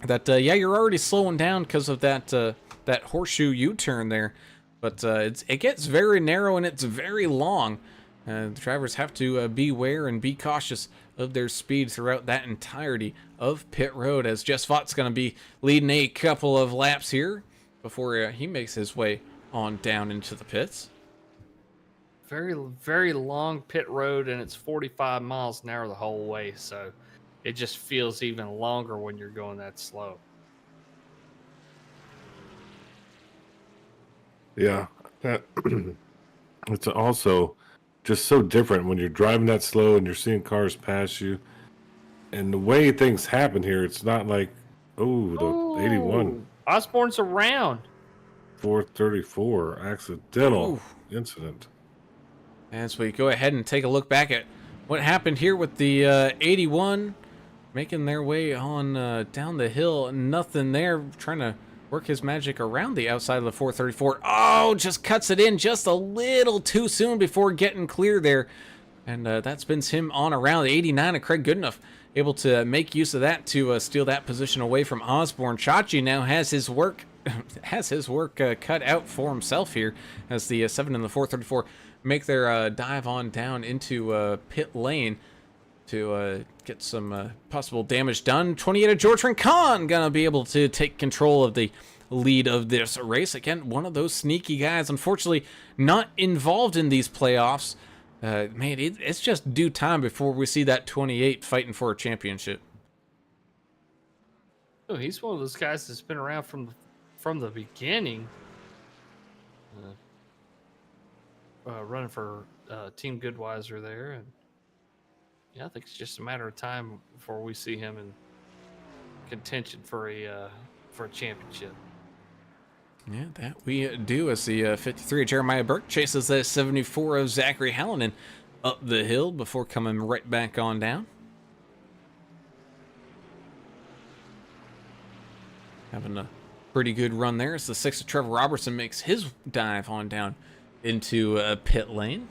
That yeah, you're already slowing down because of that that horseshoe U-turn there, but it gets very narrow and it's very long. The drivers have to beware and be cautious of their speed throughout that entirety of pit road, as Jess Vought's going to be leading a couple of laps here before he makes his way on down into the pits. Very, very long pit road, and it's 45 miles an hour the whole way, so it just feels even longer when you're going that slow. Yeah. It's also just so different when you're driving that slow and you're seeing cars pass you. And the way things happen here, it's not like, the 81. Osborne's around. 434 accidental incident. And so we go ahead and take a look back at what happened here with the 81 making their way on down the hill. Nothing there, trying to work his magic around the outside of the 434. Oh, just cuts it in just a little too soon before getting clear there. And that spins him on around. The 89 of Craig Goodenough able to make use of that to steal that position away from Osborne. Chachi now has his work cut out for himself here as the 7 and the 434 make their dive on down into pit lane to get some possible damage done. 28 of George Rincon gonna be able to take control of the lead of this race. Again, one of those sneaky guys, unfortunately not involved in these playoffs. Man, it's just due time before we see that 28 fighting for a championship. Oh, he's one of those guys that's been around from the beginning. Running for Team Goodweiser there, and yeah, I think it's just a matter of time before we see him in contention for a championship. Yeah, that we do, as the 53 of Jeremiah Burke chases the 74 of Zachary Hallinan up the hill before coming right back on down. Having a pretty good run there as the 6 of Trevor Robertson makes his dive on down into pit lane.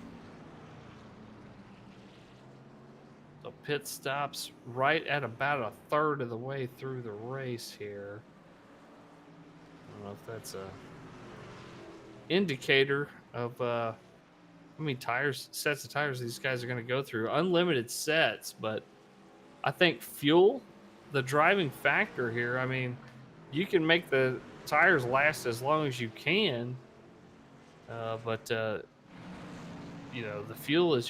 So pit stops right at about a third of the way through the race here. I don't know if that's a indicator of how many sets of tires these guys are going to go through. Unlimited sets, but I think fuel, the driving factor here. I mean, you can make the tires last as long as you can. But you know, the fuel is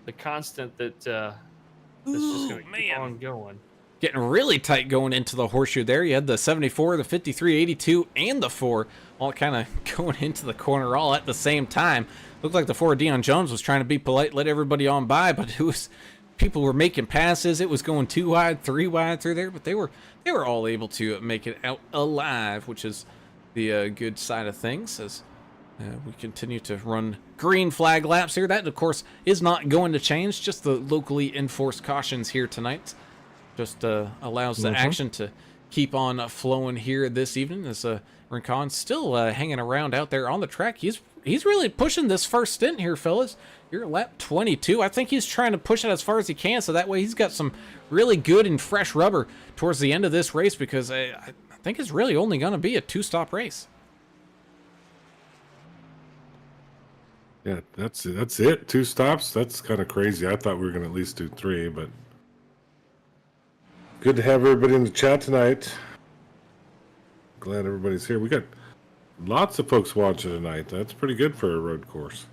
the constant that's just going to keep on going. Getting really tight going into the horseshoe there. You had the 74, the 53, 82, and the 4 all kind of going into the corner all at the same time. Looked like the 4 Deion Jones was trying to be polite, let everybody on by, but it was people were making passes. It was going 2 wide, 3 wide through there, but they were all able to make it out alive, which is the good side of things as we continue to run green flag laps here. That, of course, is not going to change. Just the locally enforced cautions here tonight. Just allows the action to keep on flowing here this evening as Rincon still hanging around out there on the track. He's really pushing this first stint here, fellas. You're at lap 22. I think he's trying to push it as far as he can, so that way he's got some really good and fresh rubber towards the end of this race, because I think it's really only going to be a 2-stop race. Yeah, that's it. 2 stops. That's kind of crazy. I thought we were going to at least do 3, but good to have everybody in the chat tonight. Glad everybody's here. We got lots of folks watching tonight. That's pretty good for a road course.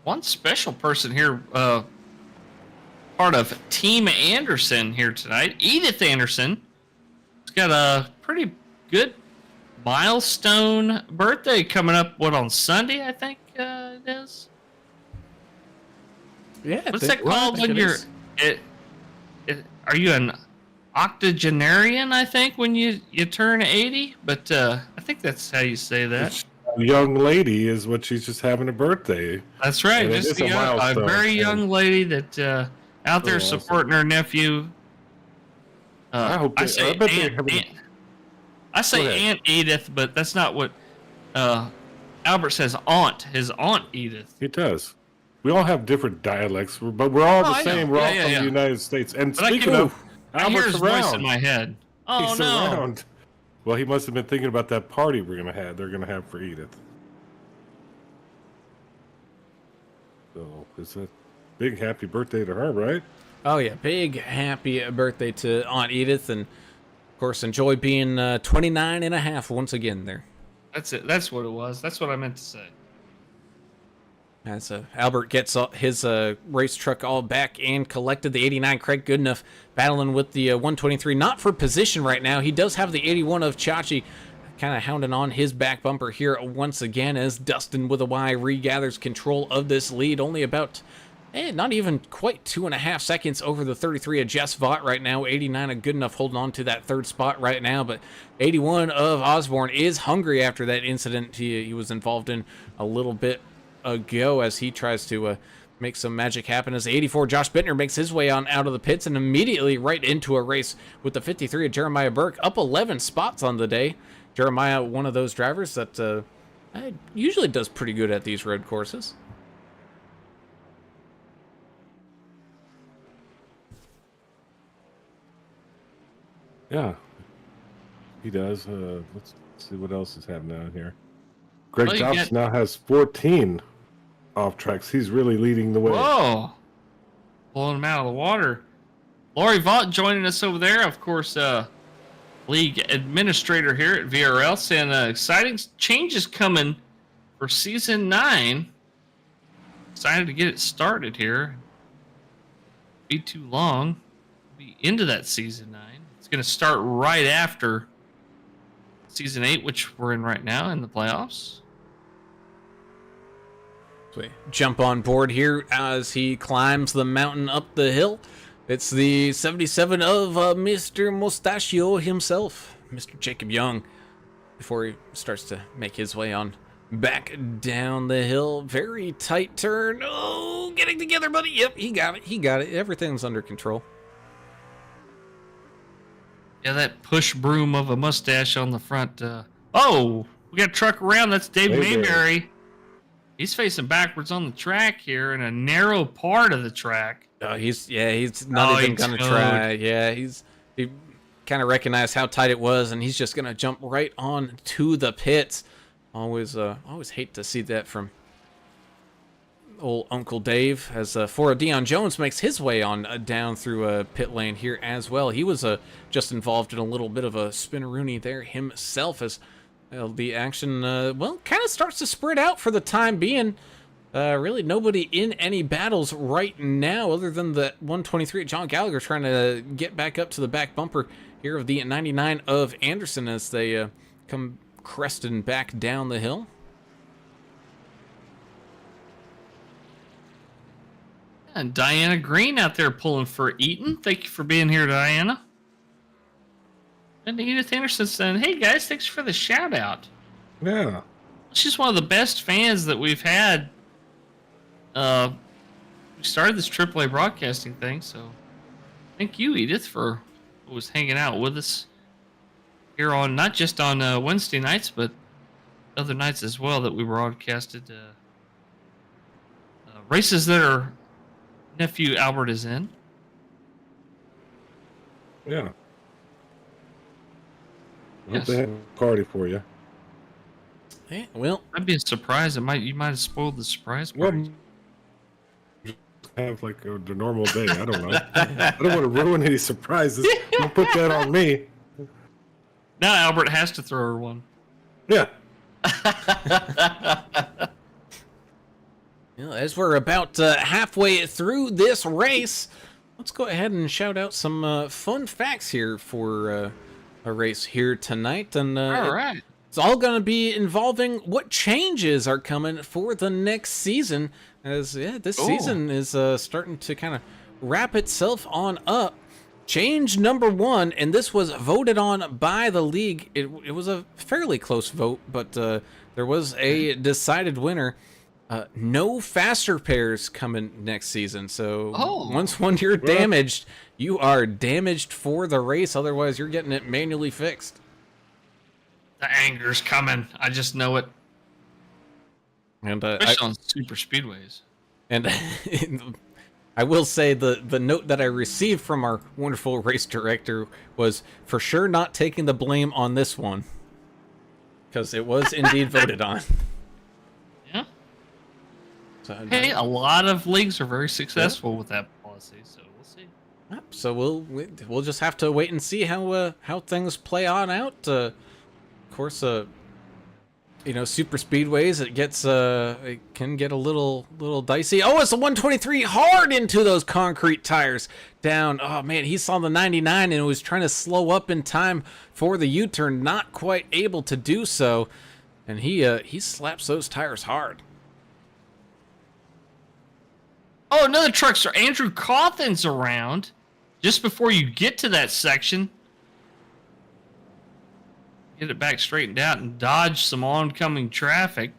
One special person here, part of Team Anderson here tonight, Edith Anderson. She's got a pretty good milestone birthday coming up, on Sunday, I think it is. Yeah. What's that called when you're... are you an octogenarian, I think, when you turn 80? But I think that's how you say that. A young lady is what she's just having a birthday. That's right. And just a very young lady that out there supporting her nephew. I say Aunt Edith, but that's not what Albert says. His Aunt Edith. He does. We all have different dialects, but we're all the same. We're all from the United States. And but speaking of, I hear his Albert's voice in my head. Oh, He's no. around. Well, he must have been thinking about that party they're gonna have for Edith. So it's a big happy birthday to her, right? Oh yeah, big happy birthday to Aunt Edith, and of course enjoy being 29 and a half once again there. That's it. That's what it was. That's what I meant to say. As Albert gets his race truck all back and collected, the 89 Craig Goodenough battling with the 123, not for position right now. He does have the 81 of Chachi kind of hounding on his back bumper here once again as Dustin with a Y regathers control of this lead. Only about, not even quite 2.5 seconds over the 33 of Jess Vaught right now. 89 of Goodenough holding on to that third spot right now, but 81 of Osborne is hungry after that incident he was involved in a little bit ago as he tries to make some magic happen. As 84 Josh Bittner makes his way on out of the pits and immediately right into a race with the 53 of Jeremiah Burke, up 11 spots on the day. Jeremiah, one of those drivers that usually does pretty good at these road courses. Yeah, he does. Let's see what else is happening out here. Greg Johnson now has 14 off tracks. He's really leading the way. Whoa! Blowing him out of the water. Lori Vaught joining us over there. Of course, league administrator here at VRL, saying exciting changes coming for season 9. Excited to get it started here. Be too long. Be into that season 9. It's going to start right after season 8, which we're in right now in the playoffs. So we jump on board here as he climbs the mountain up the hill. It's the 77 of Mr. Mustachio himself, Mr. Jacob Young, before he starts to make his way on back down the hill. Very tight turn. Oh, getting together, buddy. Yep, he got it. He got it. Everything's under control. Yeah, that push broom of a mustache on the front. Oh, we got a truck around. That's Dave Mayberry. He's facing backwards on the track here in a narrow part of the track. He's not even gonna try. Yeah, he kind of recognized how tight it was, and he's just gonna jump right on to the pits. Always hate to see that from old Uncle Dave. As for Deion Jones makes his way on down through a pit lane here as well. He was just involved in a little bit of a spinneroony there himself as the action kind of starts to spread out for the time being. Really nobody in any battles right now other than the 123 John Gallagher trying to get back up to the back bumper here of the 99 of Anderson as they come cresting back down the hill. And Diana Green out there pulling for Eaton. Thank you for being here, Diana. And Edith Anderson saying, "Hey guys, thanks for the shout out." Yeah. She's one of the best fans that we've had. We started this AAA broadcasting thing, so thank you, Edith, for was hanging out with us here on not just on Wednesday nights, but other nights as well that we broadcasted races that our nephew Albert is in. Yeah. I Yes. hope they have a party for you. Yeah, well, That'd be a surprise. You might have spoiled the surprise Well, party. have like the normal day. I don't know. I don't want to ruin any surprises. Don't put that on me. Now Albert has to throw her one. Yeah. Well, as we're about halfway through this race, let's go ahead and shout out some fun facts here for a race here tonight. And All right. it's all going to be involving what changes are coming for the next season. As this season is starting to kind of wrap itself on up. Change number one, and this was voted on by the league. It was a fairly close vote, but there was a decided winner. No faster pairs coming next season. So once you're damaged, you are damaged for the race. Otherwise, you're getting it manually fixed. The anger's coming. I just know it. And Especially on super speedways. And I will say the note that I received from our wonderful race director was for sure not taking the blame on this one, because it was indeed voted on. Yeah. So, Hey, a lot of leagues are very successful with that policy, so we'll see. so we'll just have to wait and see how things play on out. Of course, super speedways, it can get a little dicey. Oh, it's a 123 hard into those concrete tires down. Oh man, he saw the 99 and was trying to slow up in time for the U-turn, not quite able to do so, and he slaps those tires hard. Oh, another truck, sir. Andrew Cawthon's around just before you get to that section. Get it back straightened out and dodge some oncoming traffic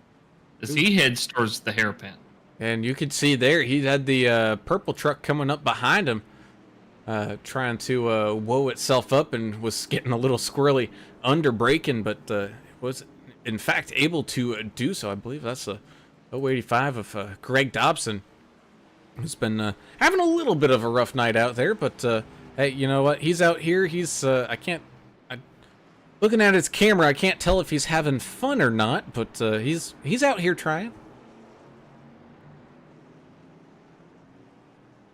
as he heads towards the hairpin. And you could see there, he had the purple truck coming up behind him, trying to woe itself up and was getting a little squirrely under braking, but was in fact able to do so. I believe that's a 085 of Greg Dobson, who's been having a little bit of a rough night out there, but hey, you know what? He's out here. He's looking at his camera, I can't tell if he's having fun or not, but he's out here trying.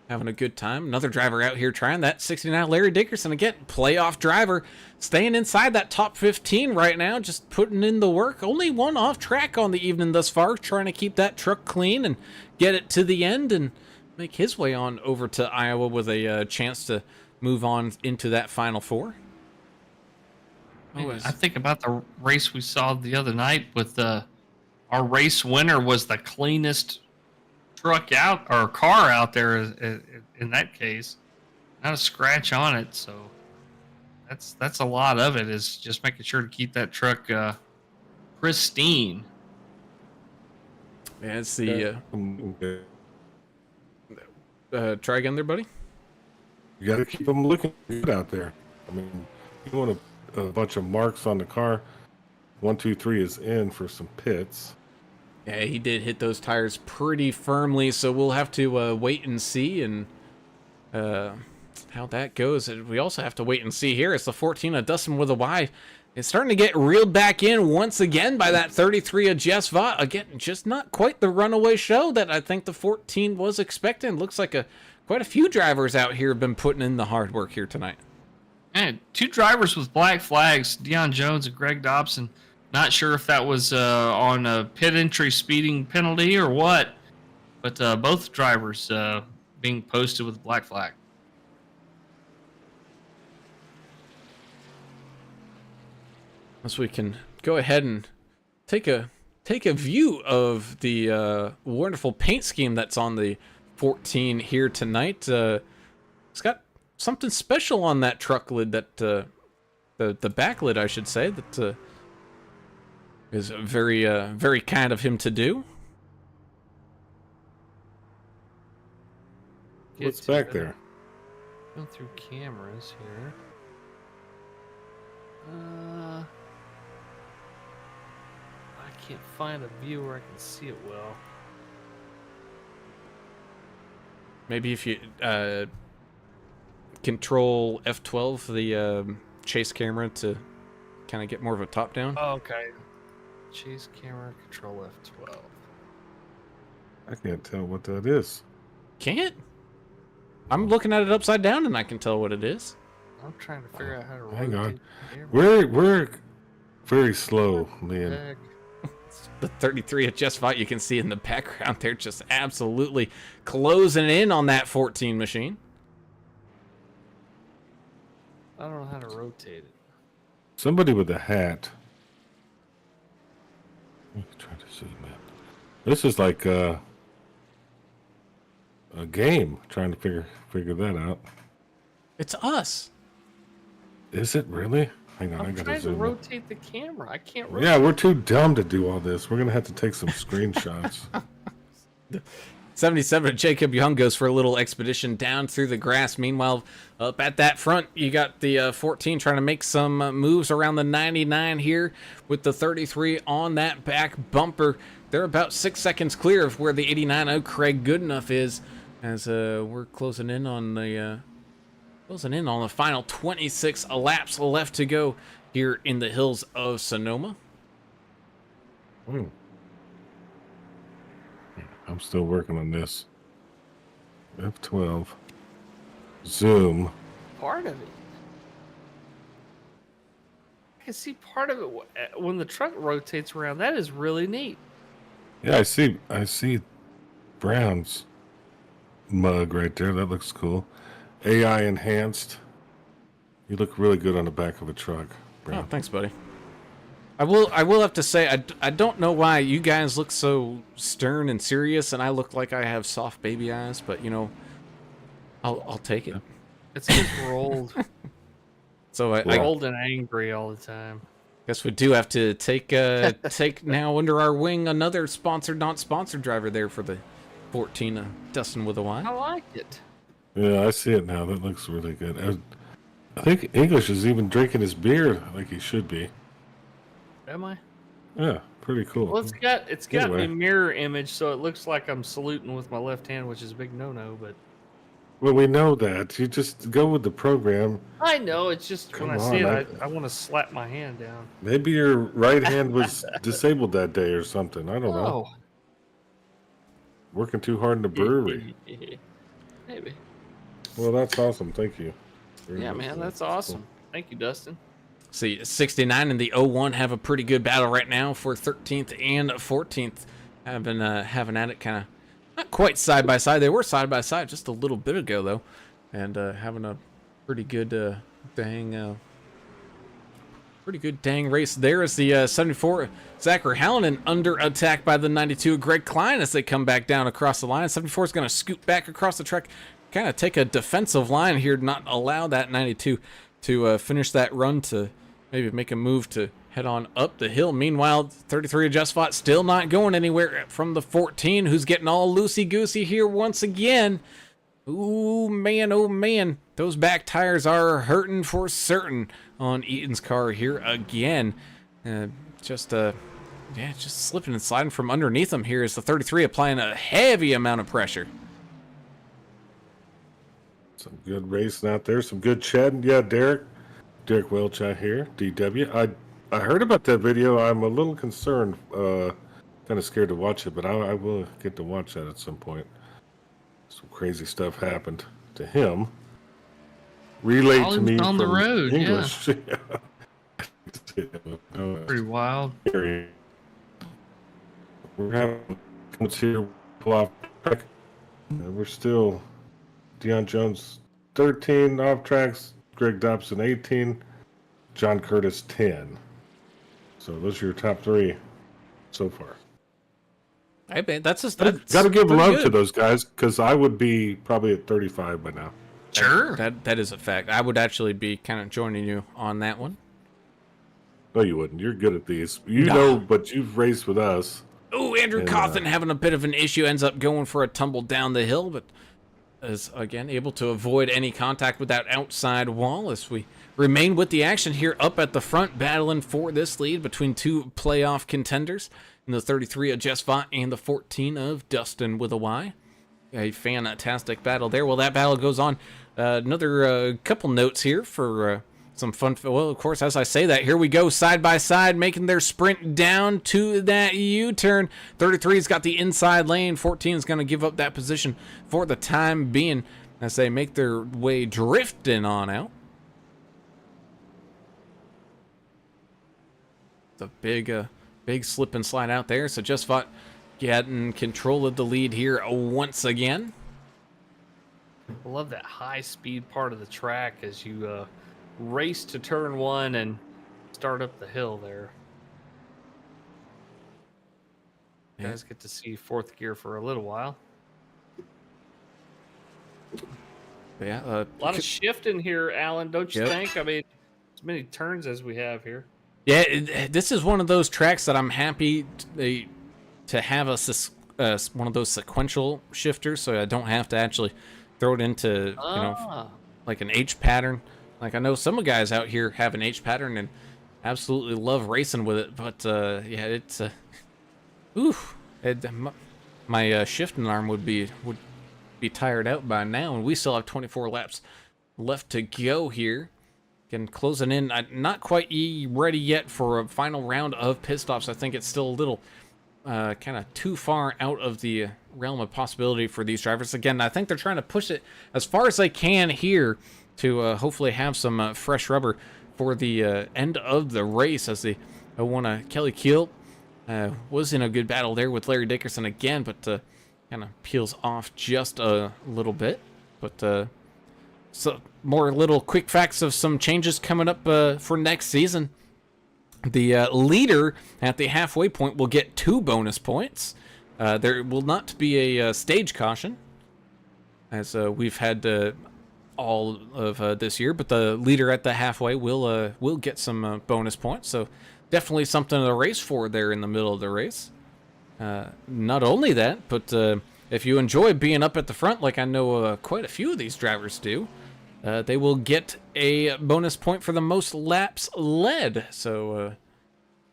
Having a good time. Another driver out here trying. That 69 Larry Dickerson, again, playoff driver, staying inside that top 15 right now, just putting in the work. Only one off track on the evening thus far, trying to keep that truck clean and get it to the end and make his way on over to Iowa with a chance to move on into that Final Four. I think about the race we saw the other night with our race winner was the cleanest truck out or car out there in that case. Not a scratch on it, so that's a lot of it is just making sure to keep that truck pristine. Yeah, it's the try again there, buddy. You got to keep them looking good out there. I mean, you want a bunch of marks on the car. 123 is in for some pits. Yeah, he did hit those tires pretty firmly, so we'll have to wait and see and how that goes. And we also have to wait and see here. It's the 14 of Dustin with a Y. It's starting to get reeled back in once again by that 33 of Jess Vaught. Again, just not quite the runaway show that I think the 14 was expecting. Looks like quite a few drivers out here have been putting in the hard work here tonight. Man, two drivers with black flags, Deion Jones and Greg Dobson. Not sure if that was on a pit entry speeding penalty or what, but both drivers being posted with black flag. So we can go ahead and take a view of the wonderful paint scheme that's on the 14 here tonight. It's got something special on that truck lid, that the back lid, I should say, that is very very kind of him to do. What's back there? Going through cameras here. I can't find a view where I can see it well. Maybe if you control F12 the chase camera to kind of get more of a top down. Oh, okay. Chase camera, control F12. I can't tell what that is. Can't? I'm looking at it upside down and I can tell what it is. I'm trying to figure out how to Hang rotate on. the camera. We're very slow, Liam. Heck. The 33 at Just Fight you can see in the background there, just absolutely closing in on that 14 machine. I don't know how to rotate it. Somebody with a hat. I'm trying to see, man. This is like a game. Trying to figure that out. It's us. Is it really? Hang on, I I'm gotta trying to zoom in. rotate the camera. I can't rotate. Yeah, we're too dumb to do all this. We're gonna have to take some screenshots. 77 Jacob Young goes for a little expedition down through the grass. Meanwhile, up at that front, you got the 14 trying to make some moves around the 99 here with the 33 on that back bumper. They're about 6 seconds clear of where the 89 of Craig Goodenough is, as we're closing in on the final 26 laps left to go here in the hills of Sonoma. I'm still working on this. F12. Zoom. Part of it. I can see part of it when the truck rotates around. That is really neat. Yeah, I see Brown's mug right there. That looks cool. AI enhanced. You look really good on the back of a truck, Brown. Oh, thanks, buddy. I will have to say, I don't know why you guys look so stern and serious, and I look like I have soft baby eyes, but you know, I'll take it. It's because we're old. So We're old and angry all the time. guess we do have to take now under our wing another sponsored, not sponsored driver there for the 14, Dustin with a Y. I like it. Yeah, I see it now. That looks really good. I think English is even drinking his beer like he should be. Am I? Yeah, pretty cool. Well, it's got Anyway. me mirror image, so it looks like I'm saluting with my left hand, which is a big no-no. But Well, we know that. You just go with the program. I know it's just Come when I see on, it, I want to slap my hand down. Maybe your right hand was disabled that day or something. I don't know. Oh, Working too hard in the brewery. maybe. Well, that's awesome. Thank you. Very Yeah, much. man, that's awesome. Thank you, Dustin. See, 69 and the 01 have a pretty good battle right now for 13th and 14th. Having at it kind of not quite side by side. They were side by side just a little bit ago though, and having a pretty good dang race there as the 74 Zachary Hallinan under attack by the 92 Greg Klein as they come back down across the line. 74 is going to scoot back across the track, kind of take a defensive line here, not allow that 92 to finish that run to maybe make a move to head on up the hill. Meanwhile, 33 Just Fought still not going anywhere from the 14, who's getting all loosey-goosey here once again. Ooh, man, oh man. Those back tires are hurting for certain on Eaton's car here again. Just slipping and sliding from underneath him here as the 33 applying a heavy amount of pressure. Some good racing out there. Some good chatting. Yeah, Derek Welch out here. DW. I heard about that video. I'm a little concerned. Kind of scared to watch it, but I will get to watch that at some point. Some crazy stuff happened to him. Relayed While to he was me on the from road, yeah. English. Pretty wild. We're having comes here pull off track. We're still Deion Jones 13 off tracks, Greg Dobson 18, John Curtis 10. So those are your top three so far. I bet that's just Got to give love to those guys because I would be probably at 35 by now. Sure. That is a fact. I would actually be kind of joining you on that one. No, you wouldn't. You're good at these. You know, but you've raced with us. Oh, Andrew Cawthon having a bit of an issue, ends up going for a tumble down the hill, but is again able to avoid any contact with that outside wall as we remain with the action here up at the front, battling for this lead between two playoff contenders in the 33 of Jess Vaught and the 14 of Dustin with a Y. A fantastic battle there. Well, that battle goes on. Another couple notes here for some fun. Well, of course, as I say that, here we go side by side, making their sprint down to that U-turn. 33's got the inside lane. 14 is going to give up that position for the time being as they make their way drifting on out. The big slip and slide out there. So Just Vaught getting control of the lead here once again. I love that high speed part of the track as you race to turn one and start up the hill there. You guys get to see fourth gear for a little while. Yeah, A lot of shift in here, Alan, don't you think? I mean, as many turns as we have here. Yeah, this is one of those tracks that I'm happy to have one of those sequential shifters, so I don't have to actually throw it into like an H pattern. Like I know some guys out here have an H pattern and absolutely love racing with it, but yeah, it's my shifting arm would be tired out by now, and we still have 24 laps left to go here. Again, closing in, not quite ready yet for a final round of pit stops. I think it's still a little kind of too far out of the realm of possibility for these drivers. Again, I think they're trying to push it as far as they can here to hopefully have some fresh rubber for the end of the race, as the Kelly Keel was in a good battle there with Larry Dickerson again, but kind of peels off just a little bit. But so more little quick facts of some changes coming up for next season. The leader at the halfway point will get 2 bonus points. There will not be a stage caution, as we've had all of this year, but the leader at the halfway will get some bonus points. So definitely something to race for there in the middle of the race. Not only that, but if you enjoy being up at the front, like I know quite a few of these drivers do, they will get a bonus point for the most laps led. So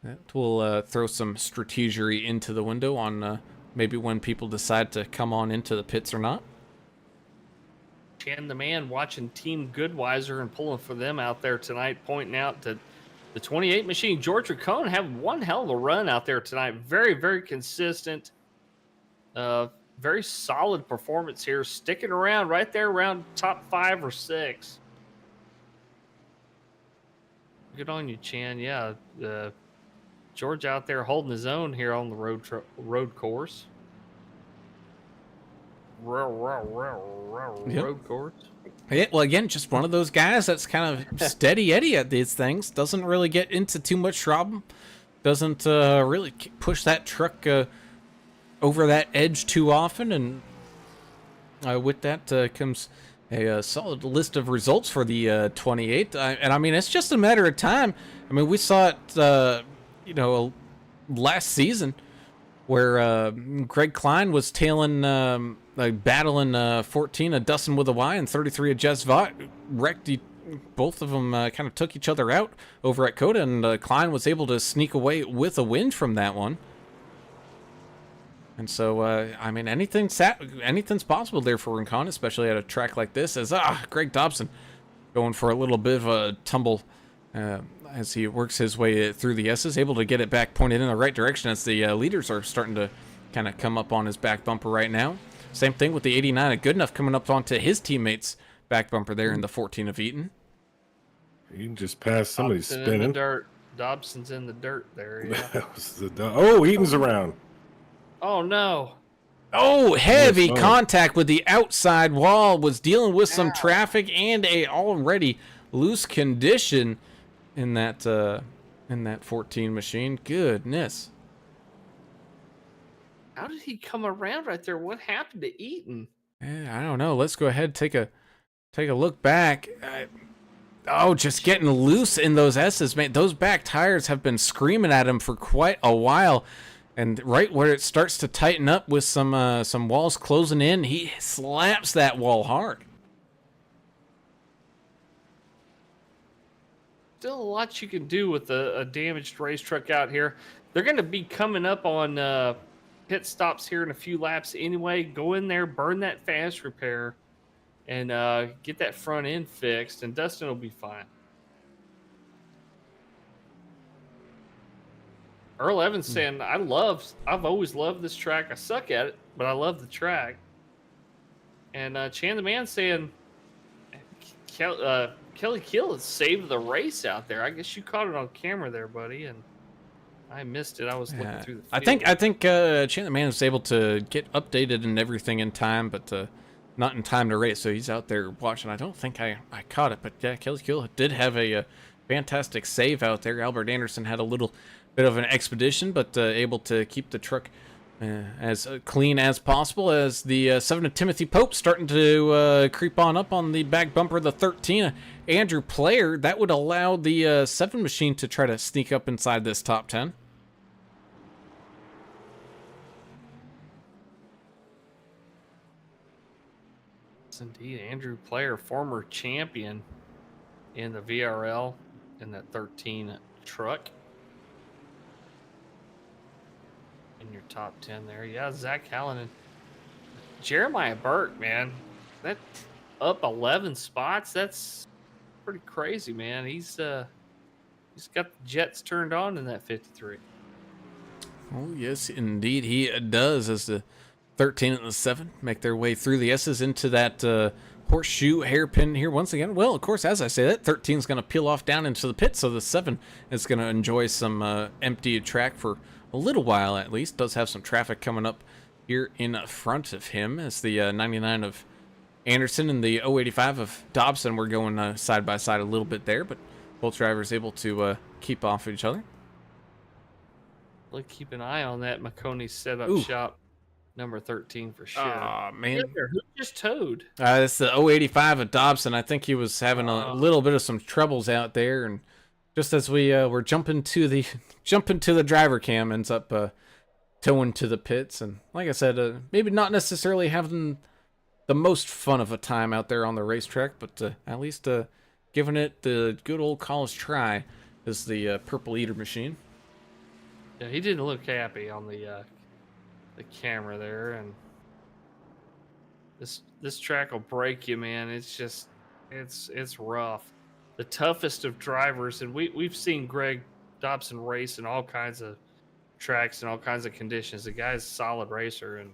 that will throw some strategery into the window on maybe when people decide to come on into the pits or not. Chan the man watching Team Goodweiser and pulling for them out there tonight, pointing out that the 28 machine, George Racone, have one hell of a run out there tonight. Very, very consistent. Very solid performance here, sticking around right there around top 5 or 6. Good on you, Chan. Yeah, George out there holding his own here on the road course. Road course. Yeah, well, again, just one of those guys that's kind of steady Eddie at these things. Doesn't really get into too much trouble. Doesn't really push that truck over that edge too often. And with that comes a solid list of results for the 28. And I mean, it's just a matter of time. I mean, we saw it, last season where Greg Klein was tailing, battling 14 of Dustin with a Y and 33 of Jess Vaught. Wrecked both of them, kind of took each other out over at Coda, and Klein was able to sneak away with a win from that one. And so, I mean, anything's possible there for Rincon, especially at a track like this, as Greg Dobson going for a little bit of a tumble as he works his way through the S's, able to get it back pointed in the right direction as the leaders are starting to kind of come up on his back bumper right now. Same thing with the 89 of Goodenough coming up onto his teammate's back bumper there in the 14 of Eaton. You can just pass somebody spinning. In the dirt. Dobson's in the dirt there. Yeah. Eaton's around. Oh, no. Oh, heavy contact with the outside wall, was dealing with some traffic and a already loose condition in that 14 machine. Goodness. How did he come around right there? What happened to Eaton? I don't know. Let's go ahead and take a look back. Oh, just getting loose in those S's, man. Those back tires have been screaming at him for quite a while. And right where it starts to tighten up with some walls closing in, he slaps that wall hard. Still a lot you can do with a damaged race truck out here. They're going to be coming up on pit stops here in a few laps anyway. Go in there, burn that fast repair, and get that front end fixed, and Dustin will be fine. Earl Evans saying, I've always loved this track. I suck at it, but I love the track. And Chan the Man saying, Kelly Kill has saved the race out there. I guess you caught it on camera there, buddy, and I missed it. I was looking through the field. I think Chan the Man was able to get updated and everything in time, but not in time to race. So he's out there watching. I don't think I caught it, but yeah, Kelly Kill did have a fantastic save out there. Albert Anderson had a little bit of an expedition, but able to keep the truck as clean as possible, as the 7 of Timothy Pope starting to creep on up on the back bumper of the 13 Andrew Player. That would allow the 7 machine to try to sneak up inside this top 10. Yes, indeed. Andrew Player, former champion in the VRL in that 13 truck. In your top 10 there. Yeah, Zach Hallen and Jeremiah Burke, man. That up 11 spots. That's pretty crazy, man. He's got the jets turned on in that 53. Oh, yes, indeed he does, as the 13 and the 7 make their way through the S's into that horseshoe hairpin here once again. Well, of course, as I say, that 13 is going to peel off down into the pit, so the 7 is going to enjoy some empty track for a little while at least. Does have some traffic coming up here in front of him, as the 99 of Anderson and the 085 of Dobson were going side by side a little bit there, but both drivers able to keep off each other. Look, keep an eye on that McConey setup shop number 13 for sure. Oh, man. Who just towed? It's the 085 of Dobson. I think he was having a little bit of some troubles out there, and just as we were jumping to the driver cam, ends up towing to the pits. And like I said, maybe not necessarily having the most fun of a time out there on the racetrack, but at least giving it the good old college try is the Purple Eater machine. Yeah, he didn't look happy on the camera there, and this track will break you, man. It's just it's rough. The toughest of drivers, and we've seen Greg Dobson race in all kinds of tracks and all kinds of conditions. The guy's a solid racer, and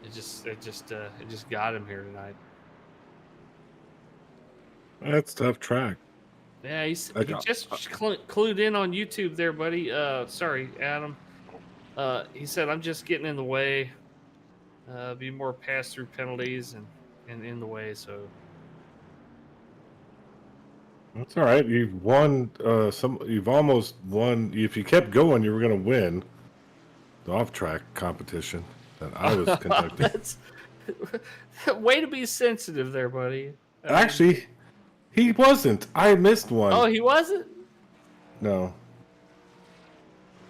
it just got him here tonight. That's a tough track. Yeah, he just clued in on YouTube there, buddy. Sorry, Adam. He said, I'm just getting in the way. Be more pass-through penalties and in the way, so. That's all right. You've won you've almost won. If you kept going, you were going to win the off-track competition that I was conducting. That's way to be sensitive there, buddy. Actually, he wasn't. I missed one. Oh, he wasn't? No.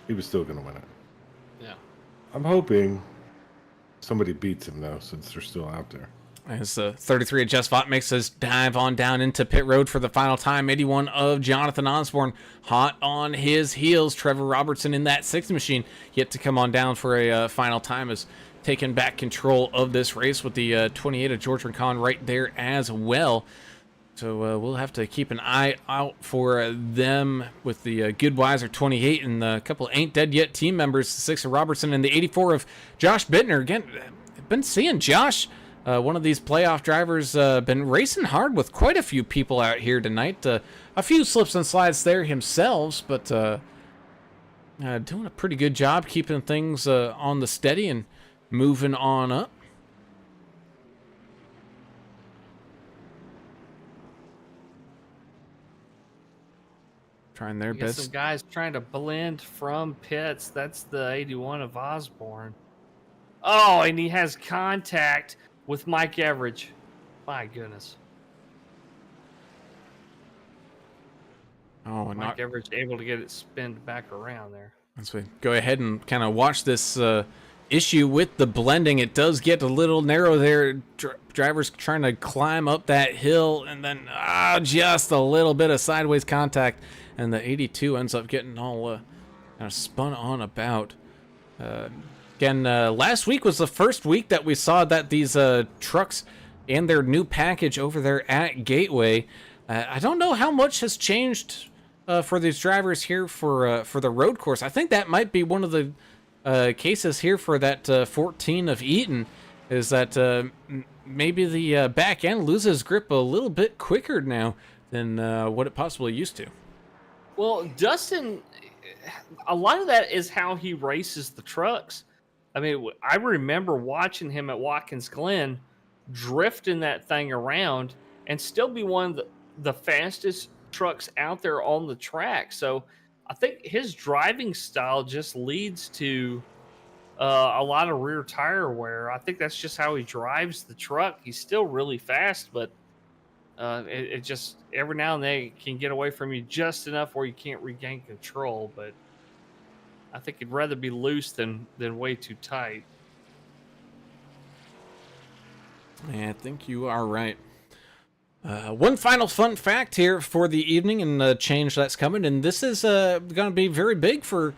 He was still going to win it. Yeah. I'm hoping somebody beats him, though, since they're still out there. As 33 of Jess Vaught makes his dive on down into pit road for the final time. 81 of Jonathan Osborne hot on his heels. Trevor Robertson in that 6th machine yet to come on down for a final time, is taking back control of this race with the 28 of George Rincon right there as well. So we'll have to keep an eye out for them with the Goodweiser 28 and a couple Ain't Dead Yet team members, the 6 of Robertson and the 84 of Josh Bittner. Again, I've been seeing Josh, one of these playoff drivers, been racing hard with quite a few people out here tonight. A few slips and slides there himself, but doing a pretty good job keeping things on the steady and moving on up. trying their You got some best. guys trying to blend from pits. That's the 81 of Osborne. Oh, and he has contact with Mike Everidge. My goodness. Oh, and Mike Everidge able to get it spinned back around there. as we go ahead and kind of watch this issue with the blending, it does get a little narrow there. Drivers trying to climb up that hill, and then just a little bit of sideways contact, and the 82 ends up getting all kind of spun on about. Again, last week was the first week that we saw that these trucks and their new package over there at Gateway. I don't know how much has changed for these drivers here for the road course. I think that might be one of the cases here for that 14 of Eaton, is that maybe the back end loses grip a little bit quicker now than what it possibly used to. Well, Dustin, a lot of that is how he races the trucks. I mean, I remember watching him at Watkins Glen drifting that thing around and still be one of the fastest trucks out there on the track. So I think his driving style just leads to a lot of rear tire wear. I think that's just how he drives the truck. He's still really fast, but it just every now and then it can get away from you just enough where you can't regain control. But I think he'd rather be loose than way too tight. Yeah, I think you are right. One final fun fact here for the evening and the change that's coming, and this is going to be very big for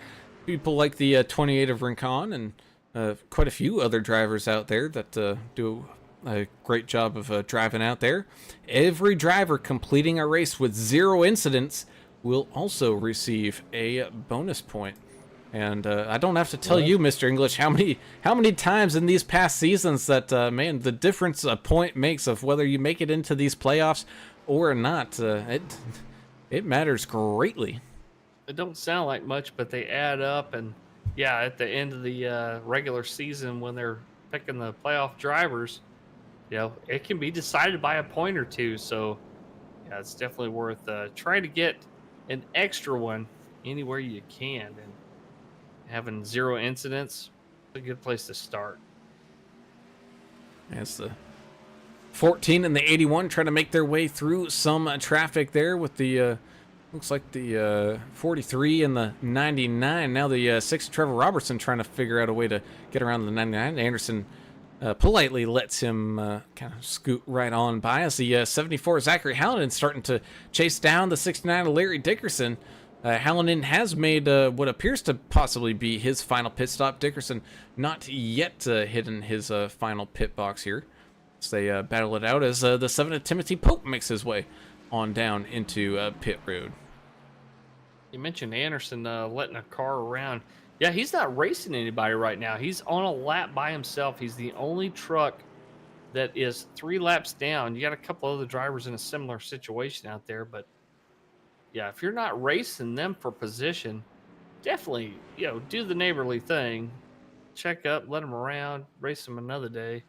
people like the 28 of Rincon and quite a few other drivers out there that do a great job of driving out there. Every driver completing a race with 0 incidents will also receive a bonus point. And I don't have to tell you, Mr. English, how many times in these past seasons that man, the difference a point makes of whether you make it into these playoffs or not. It matters greatly. It don't sound like much, but they add up, and yeah, at the end of the regular season when they're picking the playoff drivers, it can be decided by a point or two. So yeah, it's definitely worth trying to get an extra one anywhere you can, and having 0 incidents is a good place to start. That's the 14 and the 81 trying to make their way through some traffic there with the looks like the 43 and the 99. Now the 6 Trevor Robertson trying to figure out a way to get around the 99. Anderson politely lets him kind of scoot right on by as the 74 Zachary Hallinan starting to chase down the 69 of Larry Dickerson. Hallinan has made what appears to possibly be his final pit stop. Dickerson not yet hitting his final pit box here. So they battle it out as the 7 of Timothy Pope makes his way on down into pit road. You mentioned Anderson letting a car around. Yeah, he's not racing anybody right now. He's on a lap by himself. He's the only truck that is 3 laps down. You got a couple other drivers in a similar situation out there, but yeah, if you're not racing them for position, definitely, do the neighborly thing. Check up, let them around, race them another day.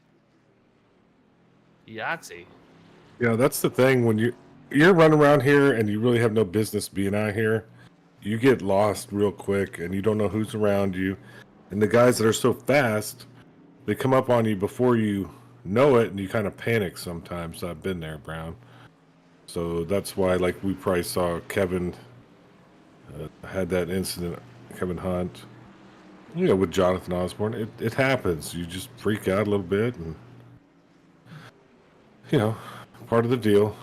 Yahtzee. Yeah, that's the thing. When you're running around here and you really have no business being out here, you get lost real quick and you don't know who's around you. And the guys that are so fast, they come up on you before you know it, and you kind of panic sometimes. I've been there, Brown. So that's why, like, we probably saw Kevin had that incident, Kevin Hunt, with Jonathan Osborne. It happens. You just freak out a little bit, and, part of the deal.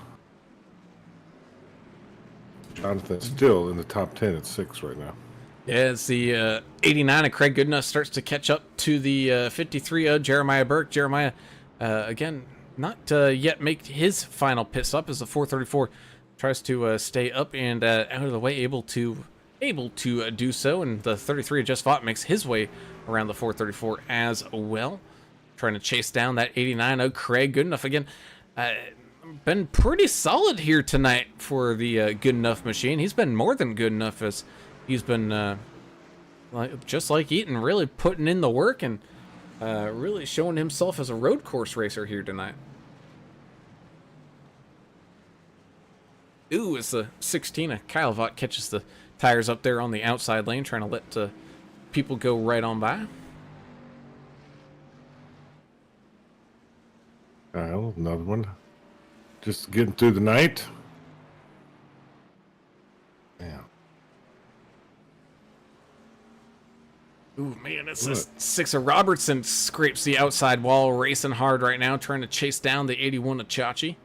Jonathan's still in the top 10 at 6 right now. Yeah, it's the 89 of Craig Goodenough starts to catch up to the 53 of Jeremiah Burke. Jeremiah, again, not yet make his final pit stop as the 434 tries to stay up and out of the way, able to do so, and the 33 of Just Vaught makes his way around the 434 as well, trying to chase down that 89 of Craig Goodenough. Again, been pretty solid here tonight for the Goodenough machine. He's been more than good enough, as he's been just like Eaton, really putting in the work and really showing himself as a road course racer here tonight. Ooh, it's the 16. Kyle Vaught catches the tires up there on the outside lane, trying to let people go right on by. Kyle, another one. Just getting through the night. Yeah. Ooh, man, it's this 6 of Robertson scrapes the outside wall, racing hard right now, trying to chase down the 81 of Chachi.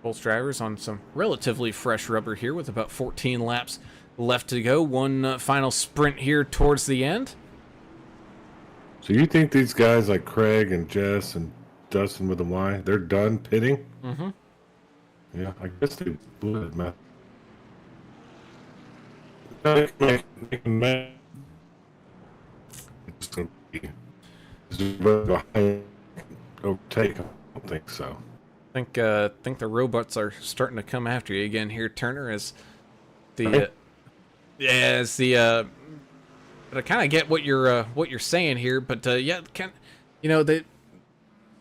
Both drivers on some relatively fresh rubber here with about 14 laps left to go. One final sprint here towards the end. So you think these guys like Craig and Jess and Dustin with the Y, they're done pitting? Mm-hmm. Yeah, I guess they would, man. It's gonna be overtake. I don't think so. Think the robots are starting to come after you again here, Turner, as the but I kind of get what you're saying here, but yeah,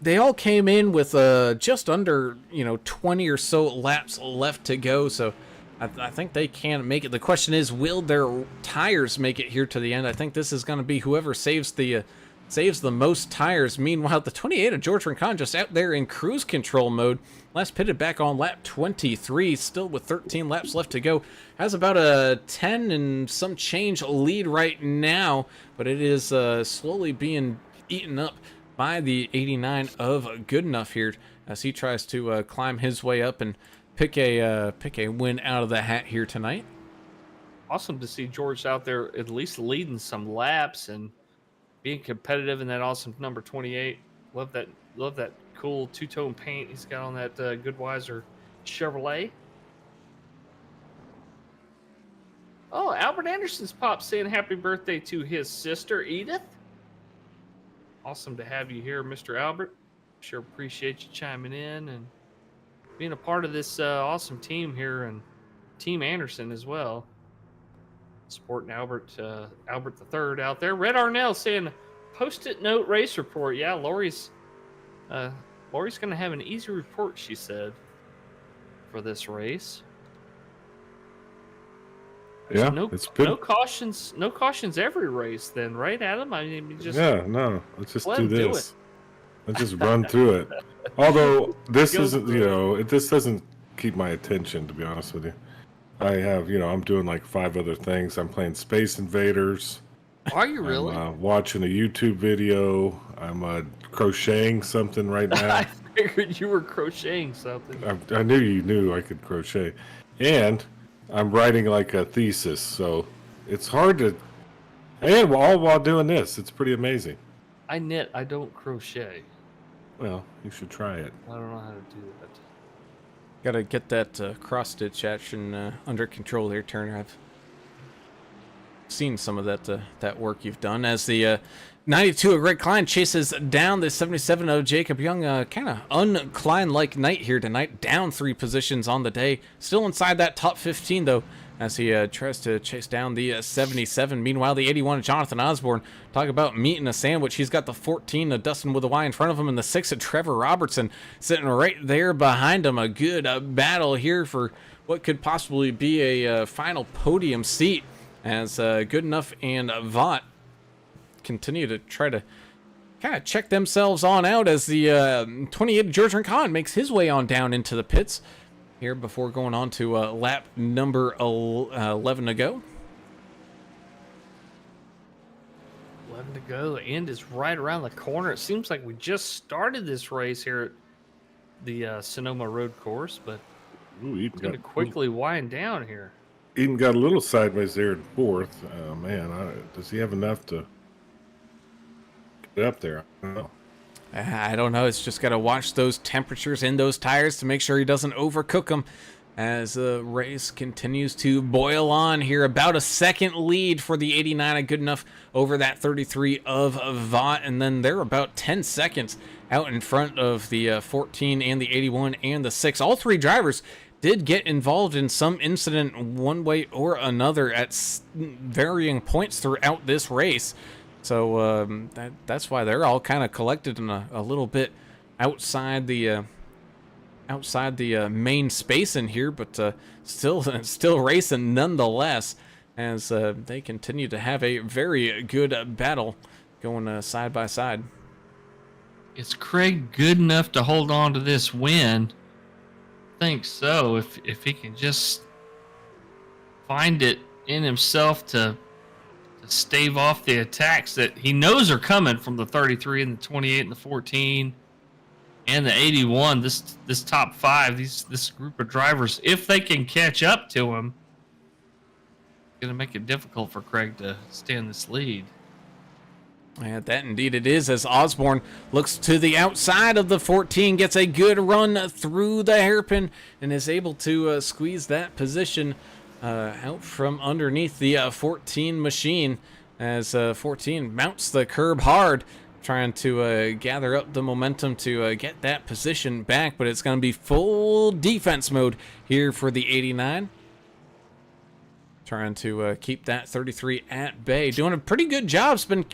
they all came in with just under 20 or so laps left to go, so I think they can make it. The question is, will their tires make it here to the end? I think this is going to be whoever saves the most tires. Meanwhile, the 28 of George Rincon just out there in cruise control mode. Last pitted back on lap 23, still with 13 laps left to go. Has about a 10 and some change lead right now, but it is slowly being eaten up by the 89 of Goodenough here as he tries to climb his way up and pick a win out of the hat here tonight. Awesome to see George out there at least leading some laps and being competitive in that awesome number 28. Love that cool two-tone paint he's got on that Goodweiser Chevrolet. Oh, Albert Anderson's pop saying happy birthday to his sister Edith. Awesome to have you here, Mr. Albert. Sure appreciate you chiming in and being a part of this awesome team here, and Team Anderson as well. Supporting Albert the Third out there. Red Arnell saying, "Post-it note race report." Yeah, Lori's gonna have an easy report, she said, for this race. Yeah, it's good. No cautions every race then, right, Adam? I mean, let's just do this. Let's just run through it. Although this isn't, this doesn't keep my attention, to be honest with you. I have, I'm doing like 5 other things. I'm playing Space Invaders. Are you really? I'm watching a YouTube video. I'm crocheting something right now. I figured you were crocheting something. I knew you knew I could crochet. And I'm writing like a thesis, so it's hard to... And all while doing this, it's pretty amazing. I knit, I don't crochet. Well, you should try it. I don't know how to do that. Gotta get that cross-stitch action under control there, Turner. I've seen some of that work you've done. As the 92 of Greg Klein chases down the 77 of Jacob Young. Kind of un-Klein-like night here tonight. Down 3 positions on the day. Still inside that top 15, though, as he tries to chase down the 77. Meanwhile, the 81 of Jonathan Osborne. Talk about meat in a sandwich. He's got the 14 of Dustin with a Y in front of him, and the 6 of Trevor Robertson sitting right there behind him. A good battle here for what could possibly be a final podium seat, as Goodenough and Vaught continue to try to kind of check themselves on out, as the 28 of George Rincon makes his way on down into the pits here before going on to lap number 11 to go. 11 to go. The end is right around the corner. It seems like we just started this race here at the Sonoma Road Course, but it's going to quickly wind down here. Eden got a little sideways there in 4th. Does he have enough to get up there? I don't know. I don't know. It's just got to watch those temperatures in those tires to make sure he doesn't overcook them as the race continues to boil on here. About a second lead for the 89 of Goodenough over that 33 of Vaught, and then they're about 10 seconds out in front of the 14 and the 81 and the 6. All 3 drivers did get involved in some incident one way or another at varying points throughout this race. So that's why they're all kind of collected in a little bit outside the outside the main space in here, but still racing nonetheless, as they continue to have a very good battle going side by side. Is Craig good enough to hold on to this win? I think so. If he can just find it in himself to stave off the attacks that he knows are coming from the 33 and the 28 and the 14 and the 81. This top five, this group of drivers, if they can catch up to him, it's gonna make it difficult for Craig to stay in this lead. Yeah, that indeed it is, as Osborne looks to the outside of the 14, gets a good run through the hairpin, and is able to squeeze that position out from underneath the 14 machine, as 14 mounts the curb hard, trying to gather up the momentum to get that position back, but it's going to be full defense mode here for the 89. Trying to keep that 33 at bay. Doing a pretty good job. It's been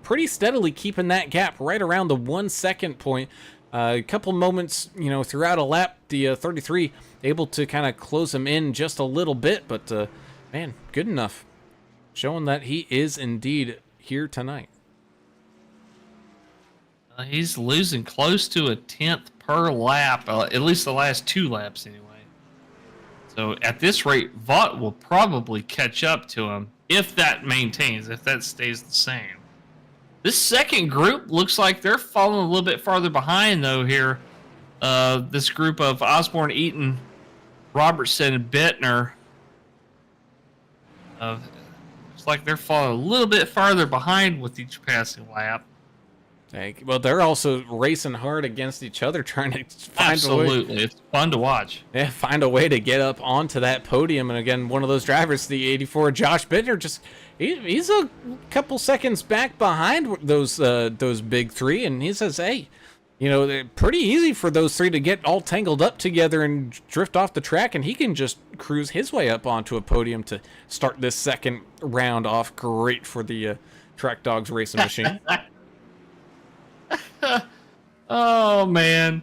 pretty steadily keeping that gap right around the 1 second point. A couple moments, throughout a lap, the 33 able to kind of close him in just a little bit, but man, good enough. Showing that he is indeed here tonight. He's losing close to a 10th per lap, at least the last 2 laps anyway. So at this rate, Vaught will probably catch up to him if that maintains, if that stays the same. This second group looks like they're falling a little bit farther behind, though, here. This group of Osborne, Eaton, Robertson, and Bittner. Looks like they're falling a little bit farther behind with each passing lap. Well, they're also racing hard against each other, trying to find a way. Absolutely. It's fun to watch. Yeah, find a way to get up onto that podium. And again, one of those drivers, the 84, Josh Bittner, he's a couple seconds back behind those big three, and he says, hey, they're pretty easy for those three to get all tangled up together and drift off the track, and he can just cruise his way up onto a podium to start this second round off. Great for the Track Dogs racing machine. Oh, man.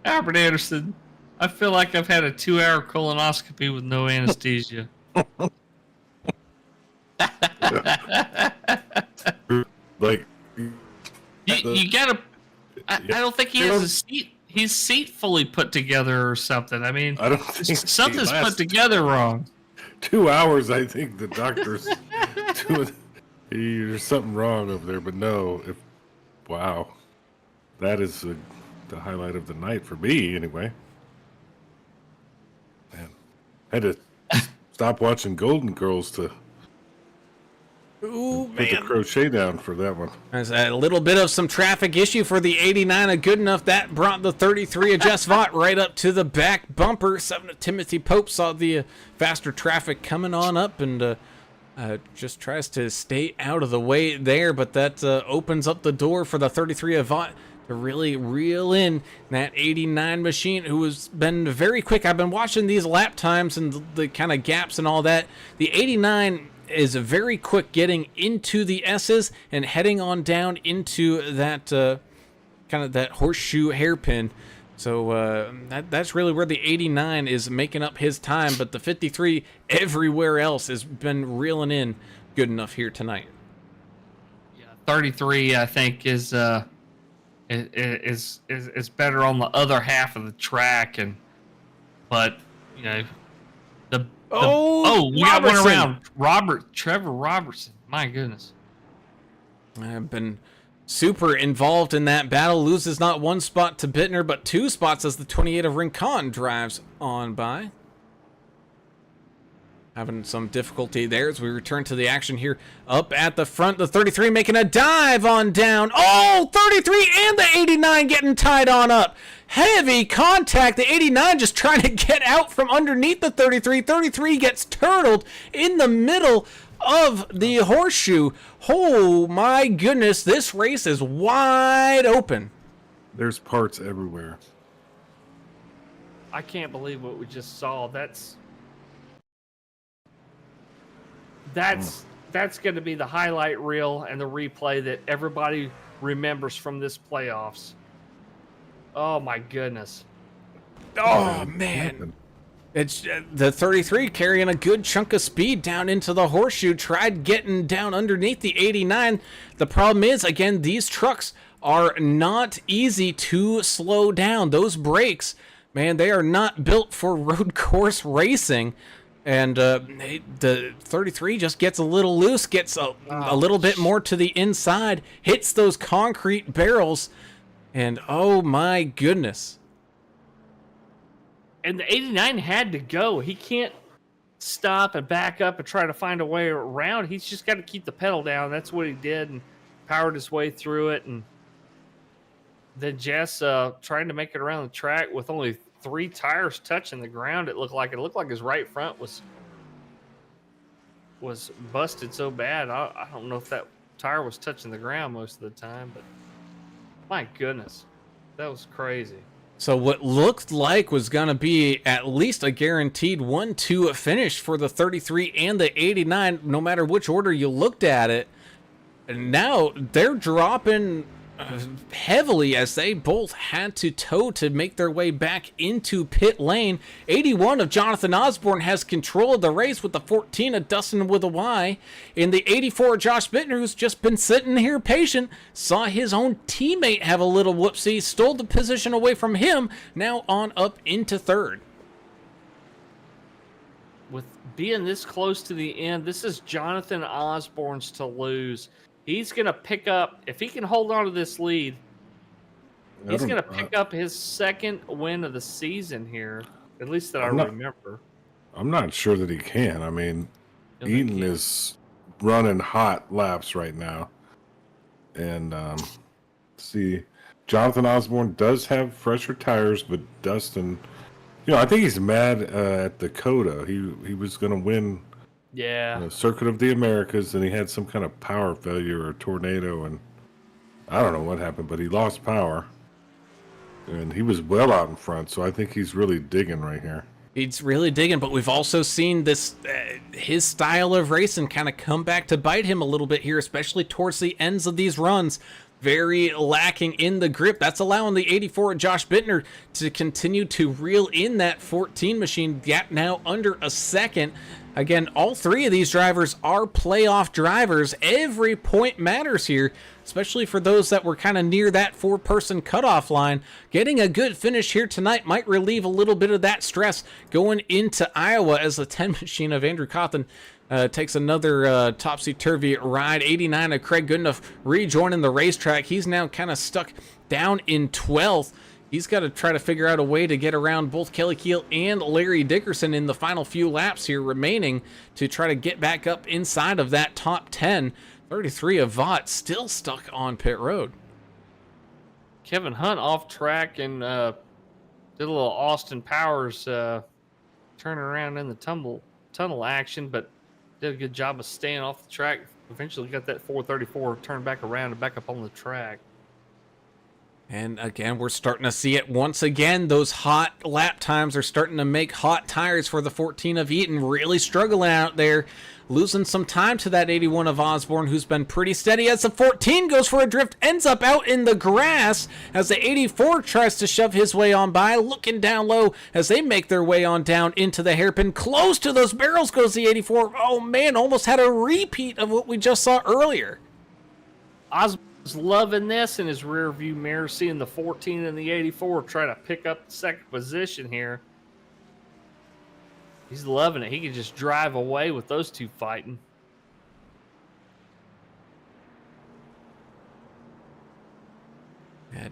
Albert Anderson, I feel like I've had a 2-hour colonoscopy with no anesthesia. Like, you gotta. I don't think he has a seat. His seat fully put together or something. I mean, I don't think something's he lasts put together wrong. 2 hours. I think the doctor's doing. There's something wrong over there, but no. Wow, that is the highlight of the night for me, anyway. Man, I had to stop watching Golden Girls to Ooh, put the crochet down for that one. There's a little bit of some traffic issue for the 89. A good enough that brought the 33 of Jess Vaught right up to the back bumper. 7 of Timothy Pope saw the faster traffic coming on up and just tries to stay out of the way there, but that opens up the door for the 33 of Vaught to really reel in that 89 machine, who has been very quick. I've been watching these lap times and the kind of gaps and all that. The 89 is very quick getting into the S's and heading on down into that kind of that horseshoe hairpin. So that's really where the 89 is making up his time, but the 53 everywhere else has been reeling in good enough here tonight. Yeah, 33 I think is better on the other half of the track, but we got one around Trevor Robertson. My goodness, I've been super involved in that battle. Loses not 1 spot to Bittner, but 2 spots as the 28 of Rincon drives on by. Having some difficulty there as we return to the action here up at the front. The 33 making a dive on down. Oh, 33 and the 89 getting tied on up. Heavy contact. The 89 just trying to get out from underneath the 33. 33 gets turtled in the middle of the horseshoe. Oh my goodness, this race is wide open. There's parts everywhere. I can't believe what we just saw. That's going to be the highlight reel and the replay that everybody remembers from this playoffs. Oh my goodness. Oh, man. It's the 33 carrying a good chunk of speed down into the horseshoe, tried getting down underneath the 89. The problem is, again, these trucks are not easy to slow down. Those brakes, man, they are not built for road course racing. And the 33 just gets a little loose, gets a little bit more to the inside, hits those concrete barrels, and oh my goodness. And the 89 had to go. He can't stop and back up and try to find a way around. He's just got to keep the pedal down. That's what he did, and powered his way through it. And then Jess trying to make it around the track with only 3 tires touching the ground. It looked like his right front was busted so bad. I don't know if that tire was touching the ground most of the time, but my goodness, that was crazy. So what looked like was going to be at least a guaranteed 1-2 finish for the 33 and the 89, no matter which order you looked at it. And now they're dropping heavily as they both had to tow to make their way back into pit lane. 81 of Jonathan Osborne has control of the race with the 14 of Dustin with a Y. In the 84, Josh Bittner, who's just been sitting here patient, saw his own teammate have a little whoopsie, stole the position away from him, now on up into third. With being this close to the end, this is Jonathan Osborne's to lose. He's going to pick up, if he can hold on to this lead, he's going to pick up his second win of the season here, at least that I remember. I'm not sure that he can. I mean, Eaton is running hot laps right now. And see, Jonathan Osborne does have fresher tires, but Dustin, I think he's mad at Dakota. He was going to win Circuit of the Americas, and he had some kind of power failure or tornado, and I don't know what happened, but he lost power. And he was well out in front, so I think he's really digging right here. He's really digging, but we've also seen this his style of racing kind of come back to bite him a little bit here, especially towards the ends of these runs. Very lacking in the grip. That's allowing the 84 Josh Bittner to continue to reel in that 14 machine. Gap now under a second. Again, all 3 of these drivers are playoff drivers. Every point matters here, especially for those that were kind of near that 4-person cutoff line. Getting a good finish here tonight might relieve a little bit of that stress going into Iowa as the 10 machine of Andrew Cawthon takes another topsy-turvy ride. 89 of Craig Goodenough rejoining the racetrack. He's now kind of stuck down in 12th. He's got to try to figure out a way to get around both Kelly Keel and Larry Dickerson in the final few laps here remaining to try to get back up inside of that top 10. 33 of Vaught still stuck on pit road. Kevin Hunt off track and did a little Austin Powers turning around in the tunnel action, but did a good job of staying off the track. Eventually got that 434 turned back around and back up on the track. And again, we're starting to see it once again. Those hot lap times are starting to make hot tires for the 14 of Eaton. Really struggling out there. Losing some time to that 81 of Osborne, who's been pretty steady as the 14 goes for a drift, ends up out in the grass as the 84 tries to shove his way on by, looking down low as they make their way on down into the hairpin. Close to those barrels goes the 84. Oh man, almost had a repeat of what we just saw earlier. Osborne's loving this in his rear view mirror, seeing the 14 and the 84 try to pick up the second position here. He's loving it. He can just drive away with those two fighting.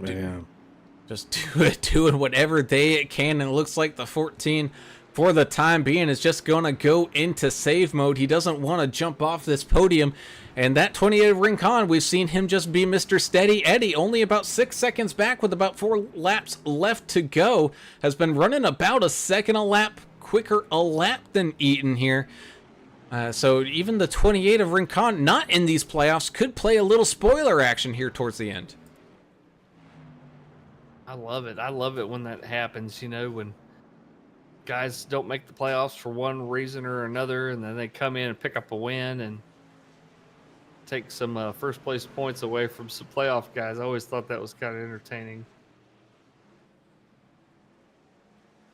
Yeah, just doing whatever they can, and it looks like the 14 for the time being is just going to go into save mode. He doesn't want to jump off this podium. And that 28 of Rincon, we've seen him just be Mr. Steady Eddie, only about 6 seconds back with about 4 laps left to go. Has been running about a second a lap, quicker a lap than Eaton here. So even the 28 of Rincon, not in these playoffs, could play a little spoiler action here towards the end. I love it. I love it when that happens, when guys don't make the playoffs for one reason or another, and then they come in and pick up a win and take some first place points away from some playoff guys. I always thought that was kind of entertaining.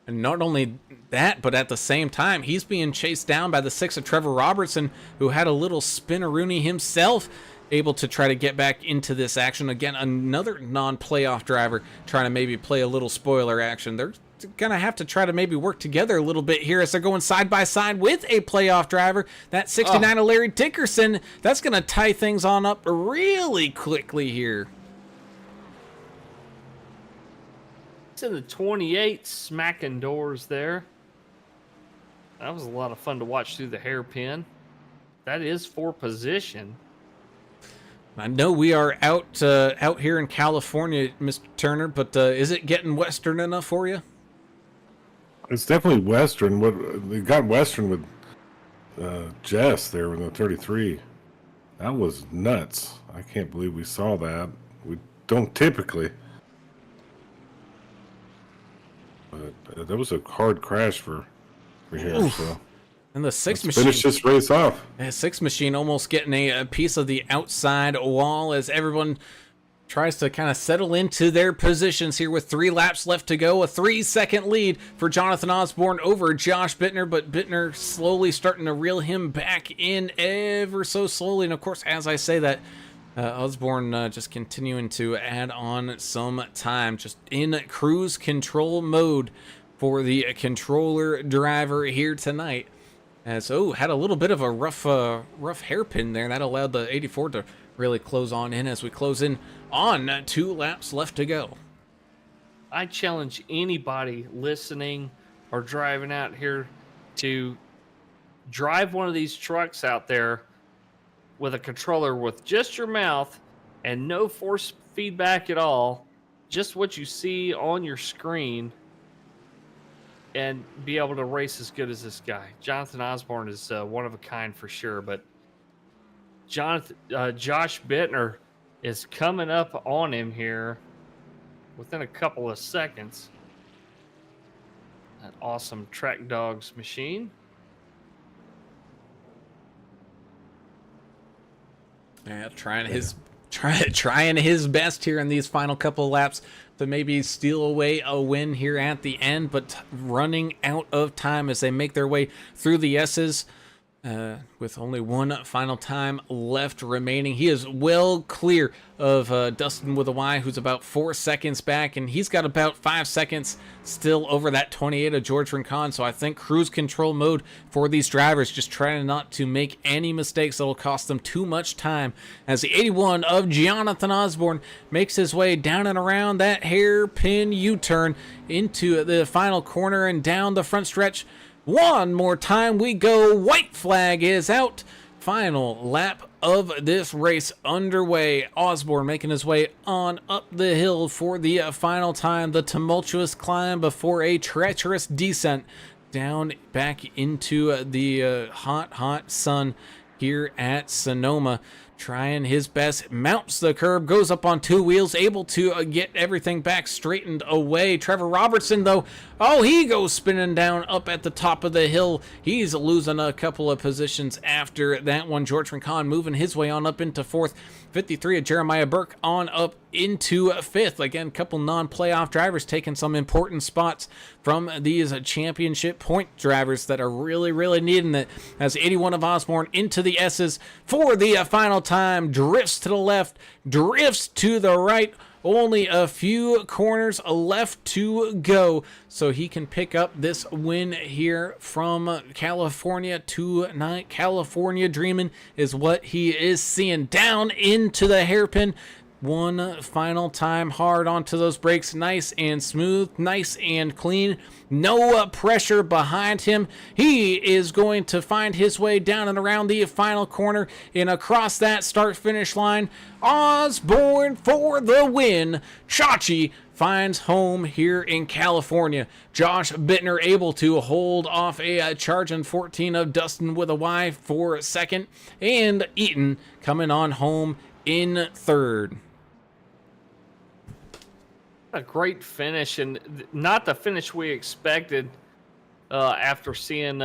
And not only that, but at the same time, he's being chased down by the 6 of Trevor Robertson, who had a little spinaroonie himself, able to try to get back into this action. Again, another non-playoff driver trying to maybe play a little spoiler action. They're going to have to try to maybe work together a little bit here as they're going side by side with a playoff driver. That 69 of Larry Dickerson, that's going to tie things on up really quickly here. It's in the 28, smacking doors there. That was a lot of fun to watch through the hairpin. That is for position. I know we are out here in California, Mr. Turner, but is it getting western enough for you? It's definitely Western. What they got Western with Jess there in the 33. That was nuts. I can't believe we saw that. We don't typically. But that was a hard crash for here. So. And the 6 Let's machine. finish this race off. The 6 machine almost getting a piece of the outside wall as everyone tries to kind of settle into their positions here with 3 laps left to go. A 3-second lead for Jonathan Osborne over Josh Bittner, but Bittner slowly starting to reel him back in ever so slowly. And of course, as I say that, Osborne just continuing to add on some time, just in cruise control mode for the controller driver here tonight. As had a little bit of a rough hairpin there. That allowed the 84 to really close on in as we close in on 2 laps left to go. I challenge anybody listening or driving out here to drive one of these trucks out there with a controller with just your mouth and no force feedback at all, just what you see on your screen, and be able to race as good as this guy. Jonathan Osborne is one of a kind for sure, but Josh Bittner is coming up on him here within a couple of seconds. That awesome Track Dogs machine. Yeah, trying his best here in these final couple of laps to maybe steal away a win here at the end, but running out of time as they make their way through the S's. With only 1 final time left remaining. He is well clear of Dustin with a Y, who's about 4 seconds back, and he's got about 5 seconds still over that 28 of George Rincon. So I think cruise control mode for these drivers, just trying not to make any mistakes that will cost them too much time, as the 81 of Jonathan Osborne makes his way down and around that hairpin U-turn into the final corner and down the front stretch. One more time we go. White flag is out. Final lap of this race underway. Osborne making his way on up the hill for the final time. The tumultuous climb before a treacherous descent down back into the hot sun here at Sonoma. Trying his best, mounts the curb, goes up on 2 wheels, able to get everything back straightened away. Trevor Robertson, though, he goes spinning down up at the top of the hill. He's losing a couple of positions after that one. George Rincon moving his way on up into 4th. 53 of Jeremiah Burke on up into 5th. Again, couple non-playoff drivers taking some important spots from these championship point drivers that are really, really needing it. As 81 of Osborne into the S's for the final time. Drifts to the left, drifts to the right. Only a few corners left to go, so he can pick up this win here from California tonight. California dreaming is what he is seeing. Down into the hairpin. One final time hard onto those brakes. Nice and smooth, nice and clean. No pressure behind him. He is going to find his way down and around the final corner and across that start-finish line. Osborne for the win. Chachi finds home here in California. Josh Bittner able to hold off a charging 14 of Dustin with a Y for second. And Eaton coming on home in third. A great finish, and not the finish we expected after seeing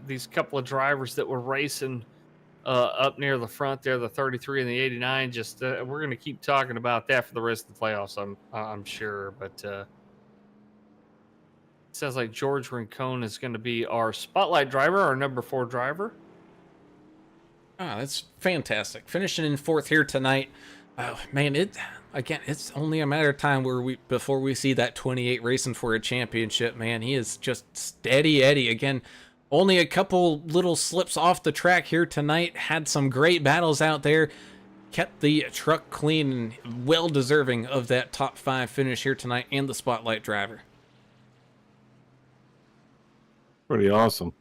these couple of drivers that were racing up near the front there, the 33 and the 89. Just we're going to keep talking about that for the rest of the playoffs, I'm sure. But Sounds like George Rincon is going to be our spotlight driver, our number 4 driver. Ah, that's fantastic. Finishing in 4th here tonight. Oh, man, it's only a matter of time before we see that 28 racing for a championship, man. He is just steady Eddie. Again, only a couple little slips off the track here tonight. Had some great battles out there. Kept the truck clean and well deserving of that top 5 finish here tonight and the spotlight driver. Pretty awesome.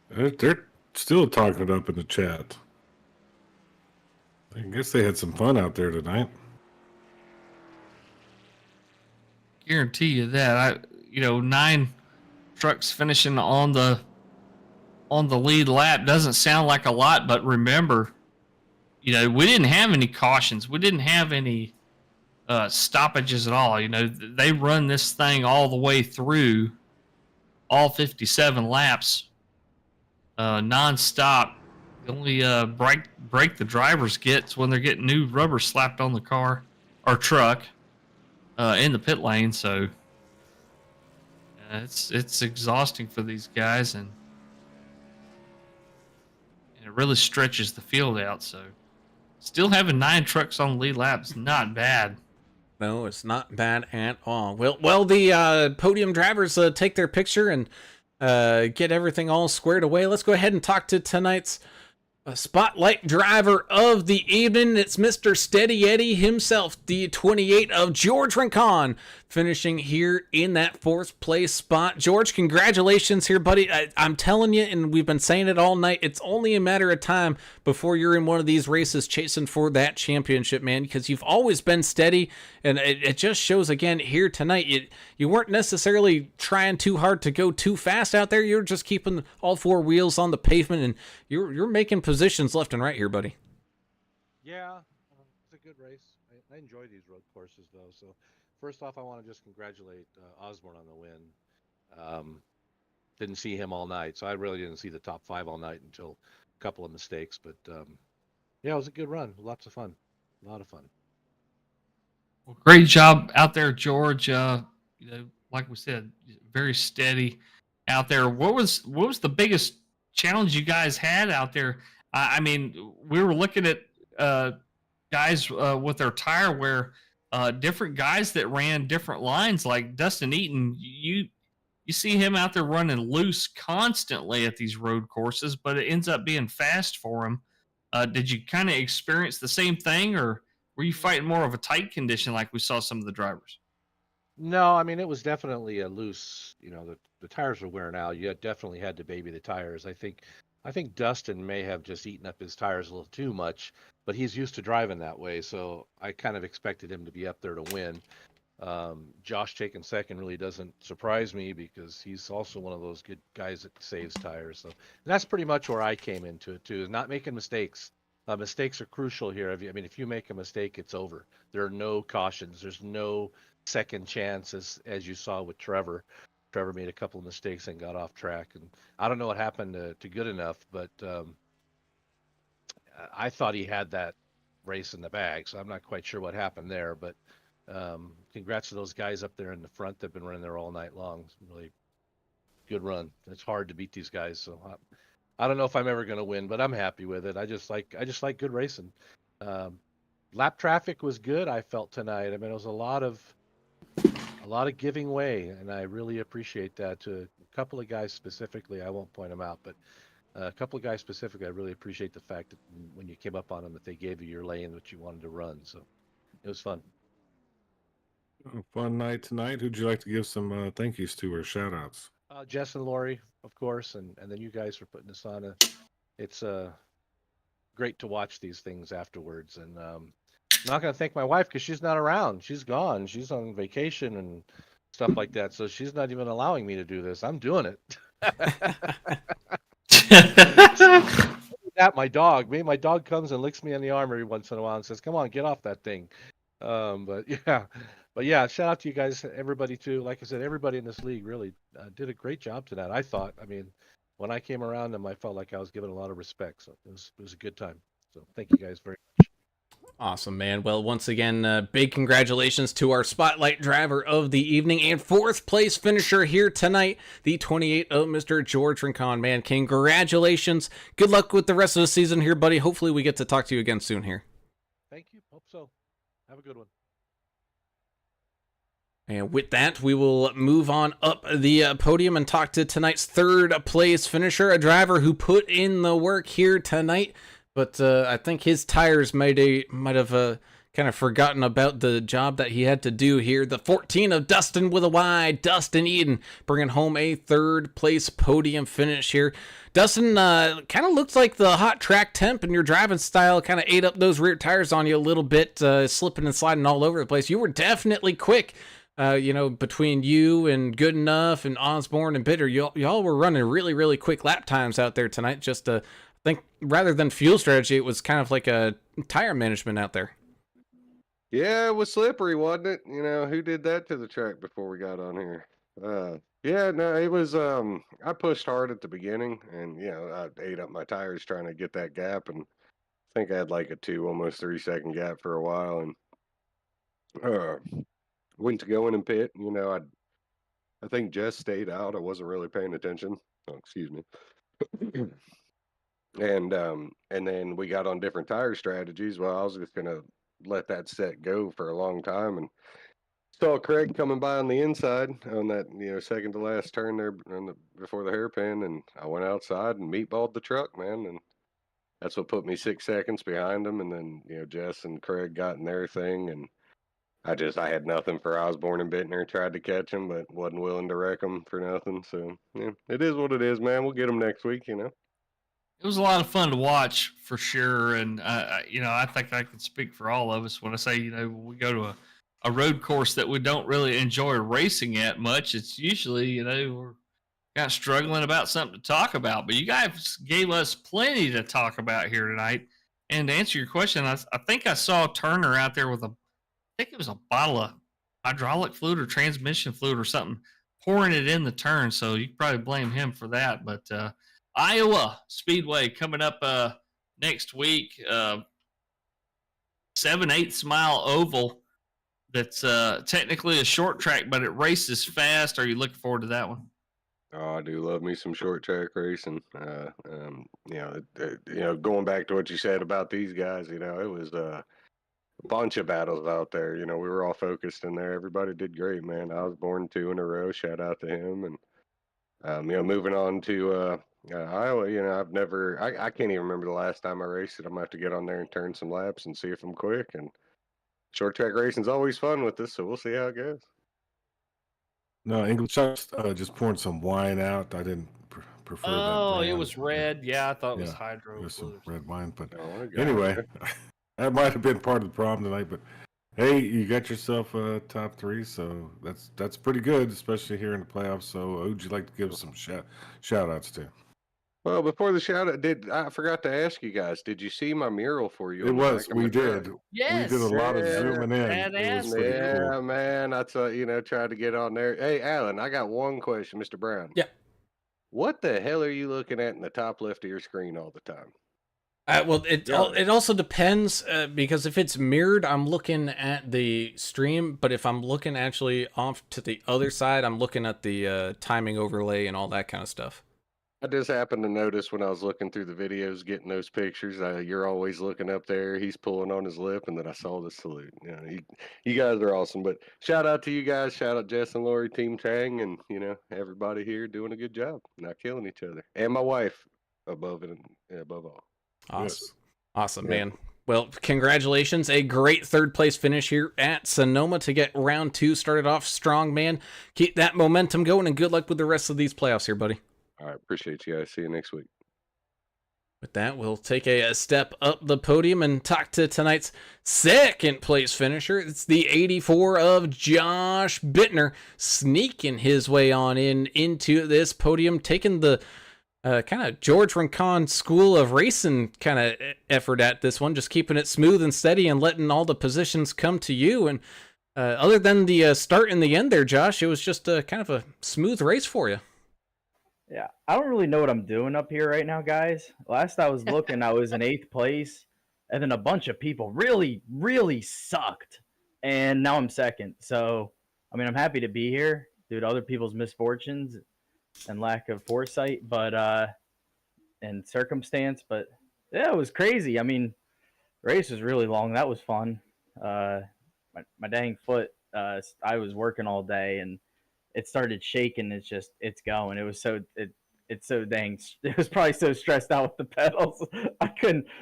They're still talking it up in the chat. I guess they had some fun out there tonight. Guarantee you that. 9 trucks finishing on the lead lap doesn't sound like a lot, but remember, we didn't have any cautions. We didn't have any stoppages at all. They run this thing all the way through all 57 laps nonstop. The only break the drivers get when they're getting new rubber slapped on the car or truck in the pit lane. So it's exhausting for these guys, and it really stretches the field out. So still having 9 trucks on the lead lap is not bad. No, it's not bad at all. Well, the podium drivers take their picture and get everything all squared away. Let's go ahead and talk to tonight's spotlight driver of the evening. It's Mr. Steady Eddie himself, the 28 of George Rincon, finishing here in that 4th place spot. George, congratulations here, buddy. I'm telling you, and we've been saying it all night, it's only a matter of time before you're in one of these races chasing for that championship, man, because you've always been steady, and it just shows again here tonight. You weren't necessarily trying too hard to go too fast out there. You're just keeping all 4 wheels on the pavement, and you're making positions left and right here, buddy. Yeah, it's a good race. I enjoy these road courses, though. So, first off, I want to just congratulate Osborne on the win. Didn't see him all night, so I really didn't see the top 5 all night until a couple of mistakes. But yeah, it was a good run. Lots of fun. A lot of fun. Well, great job out there, George. Like we said, very steady out there. What was the biggest challenge you guys had out there? I mean, we were looking at guys with their tire wear, different guys that ran different lines, like Dustin Eaton. You see him out there running loose constantly at these road courses, but it ends up being fast for him. Did you kind of experience the same thing, or were you fighting more of a tight condition like we saw some of the drivers? No, I mean, it was definitely a loose. The tires were wearing out. You definitely had to baby the tires. I think Dustin may have just eaten up his tires a little too much, but he's used to driving that way, so I kind of expected him to be up there to win. Josh taking second really doesn't surprise me because he's also one of those good guys that saves tires. So that's pretty much where I came into it too, is not making mistakes. Mistakes are crucial here. If you make a mistake, it's over. There are no cautions. There's no second chances, as you saw with Trevor. Trevor made a couple of mistakes and got off track, and I don't know what happened to Good Enough, but I thought he had that race in the bag, so I'm not quite sure what happened there. But congrats to those guys up there in the front that've been running there all night long. It's really good run. It's hard to beat these guys, so I don't know if I'm ever going to win, but I'm happy with it. I just like good racing. Lap traffic was good, I felt tonight. I mean, it was a lot of giving way, and I really appreciate that. To a couple of guys specifically, I won't point them out, but a couple of guys specifically, I really appreciate the fact that when you came up on them, that they gave you your lane that you wanted to run. So it was fun. A fun night tonight. Who'd you like to give some thank yous to or shout outs? Jess and Lori, of course, and then you guys for putting this on. It's great to watch these things afterwards. And I'm not going to thank my wife because she's not around. She's gone. She's on vacation and stuff like that. So she's not even allowing me to do this. I'm doing it. That my dog. My dog comes and licks me on the arm every once in a while and says, "Come on, get off that thing." But yeah, shout out to you guys, everybody too. Like I said, everybody in this league really did a great job tonight. I thought. I mean, when I came around them, I felt like I was given a lot of respect. So it was a good time. So thank you guys very much. Awesome, man. Well, once again, big congratulations to our spotlight driver of the evening and fourth place finisher here tonight, the 28 of Mr. George Rincon. Man, congratulations. Good luck with the rest of the season here, buddy. Hopefully we get to talk to you again soon here. Thank you. Hope so. Have a good one. And with that, we will move on up the podium and talk to tonight's third place finisher, a driver who put in the work here tonight. But I think his tires might have kind of forgotten about the job that he had to do here. The 14 of Dustin with a Y, Dustin Eden, bringing home a third place podium finish here. Dustin, kind of looks like the hot track temp and your driving style kind of ate up those rear tires on you a little bit, slipping and sliding all over the place. You were definitely quick. Between you and Good Enough and Osborne and Bitter, y'all were running really, really quick lap times out there tonight. Just I think rather than fuel strategy, it was kind of like a tire management out there. Yeah, it was slippery, wasn't it? You know, who did that to the track before we got on here? Yeah, no, it was, I pushed hard at the beginning and, I ate up my tires trying to get that gap. And I think I had like a 2, almost 3 second gap for a while. And went to go in and pit. I think Jess stayed out. I wasn't really paying attention. Oh, excuse me. And then we got on different tire strategies. Well, I was just gonna let that set go for a long time, and saw Craig coming by on the inside on that second to last turn there before the hairpin, and I went outside and meatballed the truck, man, and that's what put me 6 seconds behind him. And then Jess and Craig got in their thing, and I had nothing for Osborne and Bittner. Tried to catch him, but wasn't willing to wreck them for nothing. So yeah, it is what it is, man. We'll get them next week, It was a lot of fun to watch for sure, and I think I can speak for all of us when I say when we go to a road course that we don't really enjoy racing at much. It's usually we're kind of struggling about something to talk about, but you guys gave us plenty to talk about here tonight. And to answer your question, I think I saw Turner out there with I think it was a bottle of hydraulic fluid or transmission fluid or something, pouring it in the turn. So you could probably blame him for that, but. Iowa Speedway coming up next week. 7/8 mile oval. That's technically a short track, but it races fast. Are you looking forward to that one? Oh, I do love me some short track racing. Going back to what you said about these guys, it was a bunch of battles out there. We were all focused in there. Everybody did great, man. I was born 2 in a row. Shout out to him. And moving on to Iowa, I can't even remember the last time I raced it. I'm gonna have to get on there and turn some laps and see if I'm quick. And short track racing's always fun with this, so we'll see how it goes. No, English, just pouring some wine out. I didn't prefer that. Oh, it brand. was red. Yeah, I thought it was Yeah, hydro. It was some fluid. red wine, but Oh, anyway, that might have been part of the problem tonight. But hey, you got yourself a top 3, so that's pretty good, especially here in the playoffs. So who would you like to give some shout outs to? Well, before the shout out, I forgot to ask you guys, did you see my mural for you? It on the was. back of We my did. truck? Yes. We did a lot of Yeah, zooming in. It was badass. pretty Yeah, cool. man. I tried to get on there. Hey, Alan, I got one question, Mr. Brown. Yeah. What the hell are you looking at in the top left of your screen all the time? Well, it also depends because if it's mirrored, I'm looking at the stream. But if I'm looking actually off to the other side, I'm looking at the timing overlay and all that kind of stuff. I just happened to notice when I was looking through the videos, getting those pictures, you're always looking up there. He's pulling on his lip, and then I saw the salute. You guys are awesome. But shout out to you guys. Shout out Jess and Lori, Team Tang, and everybody here doing a good job, not killing each other, and my wife above it and above all. Awesome, Yes. awesome, Yeah. man. Well, congratulations. A great third place finish here at Sonoma to get round 2 started off strong, man. Keep that momentum going, and good luck with the rest of these playoffs here, buddy. All right, appreciate you guys. See you next week. With that, we'll take a step up the podium and talk to tonight's second place finisher. It's the 84 of Josh Bittner, sneaking his way on into this podium, taking the kind of George Rincon school of racing kind of effort at this one, just keeping it smooth and steady and letting all the positions come to you. And other than the start and the end there, Josh, it was just kind of a smooth race for you. Yeah, I don't really know what I'm doing up here right now, guys. Last I was looking, I was in 8th place, and then a bunch of people really, really sucked, and now I'm second. So, I mean, I'm happy to be here due to other people's misfortunes and lack of foresight, but and circumstance. But yeah, it was crazy. I mean, race was really long. That was fun. My dang foot. I was working all day and it started shaking. It's going. It's so dang. It was probably so stressed out with the pedals.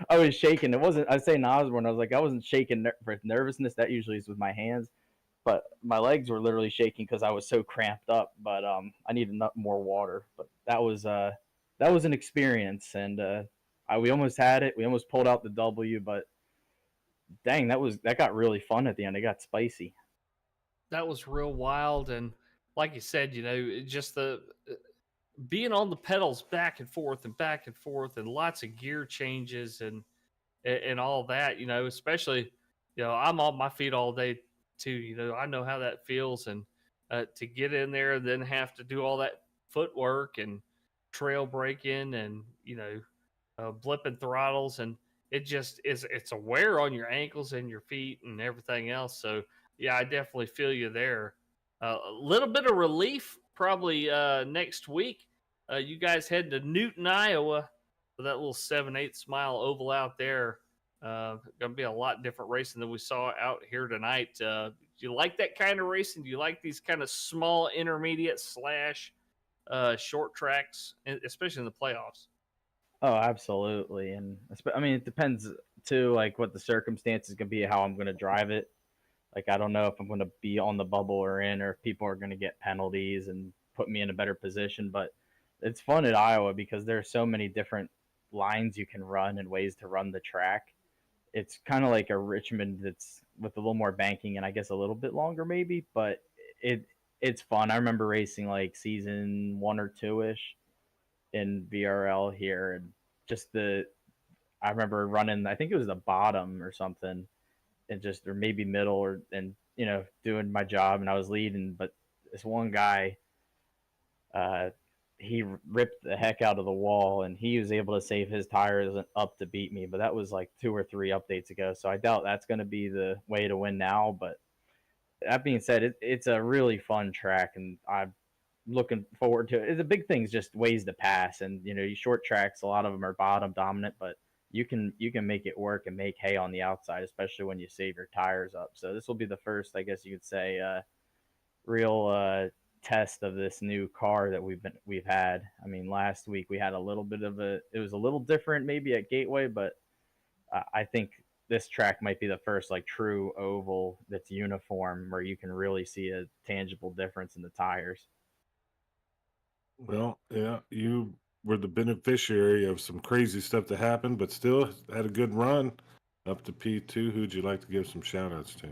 I was shaking. It wasn't. I was saying to Osborne, I was like, I wasn't shaking for nervousness. That usually is with my hands, but my legs were literally shaking because I was so cramped up. But I needed more water. But that was an experience, and we almost had it. We almost pulled out the W, but dang, that got really fun at the end. It got spicy. That was real wild, and like you said, just the being on the pedals back and forth, and lots of gear changes and all that. Especially I'm on my feet all day too. I know how that feels, and to get in there and then have to do all that footwork and trail braking and blipping throttles, and it's a wear on your ankles and your feet and everything else. So yeah, I definitely feel you there. A little bit of relief probably next week. You guys head to Newton, Iowa, for that little 7/8 mile oval out there. Going to be a lot different racing than we saw out here tonight. Do you like that kind of racing? Do you like these kind of small, intermediate / short tracks, especially in the playoffs? Oh, absolutely. And I mean, it depends too, like what the circumstances can be, how I'm going to drive it. Like, I don't know if I'm going to be on the bubble or in, or if people are going to get penalties and put me in a better position. But it's fun at Iowa because there are so many different lines you can run and ways to run the track. It's kind of like a Richmond that's with a little more banking and I guess a little bit longer maybe, but it's fun. I remember racing like season 1 or 2 ish in VRL here, and I remember running. I think it was the bottom or something, and or maybe middle, and doing my job, and I was leading. But this one guy, he ripped the heck out of the wall, and he was able to save his tires up to beat me. But that was like 2 or 3 updates ago, so I doubt that's going to be the way to win now. But that being said, it's a really fun track, and I'm looking forward to it. The big thing is just ways to pass, and short tracks, a lot of them are bottom dominant, but you can make it work and make hay on the outside, especially when you save your tires up. So this will be the first, I guess you could say, real test of this new car that we've had. I mean, last week we had a little bit of it was a little different maybe at Gateway, but I think this track might be the first like true oval that's uniform where you can really see a tangible difference in the tires. Well, yeah, you were the beneficiary of some crazy stuff that happened, but still had a good run up to P2. Who'd you like to give some shout outs to?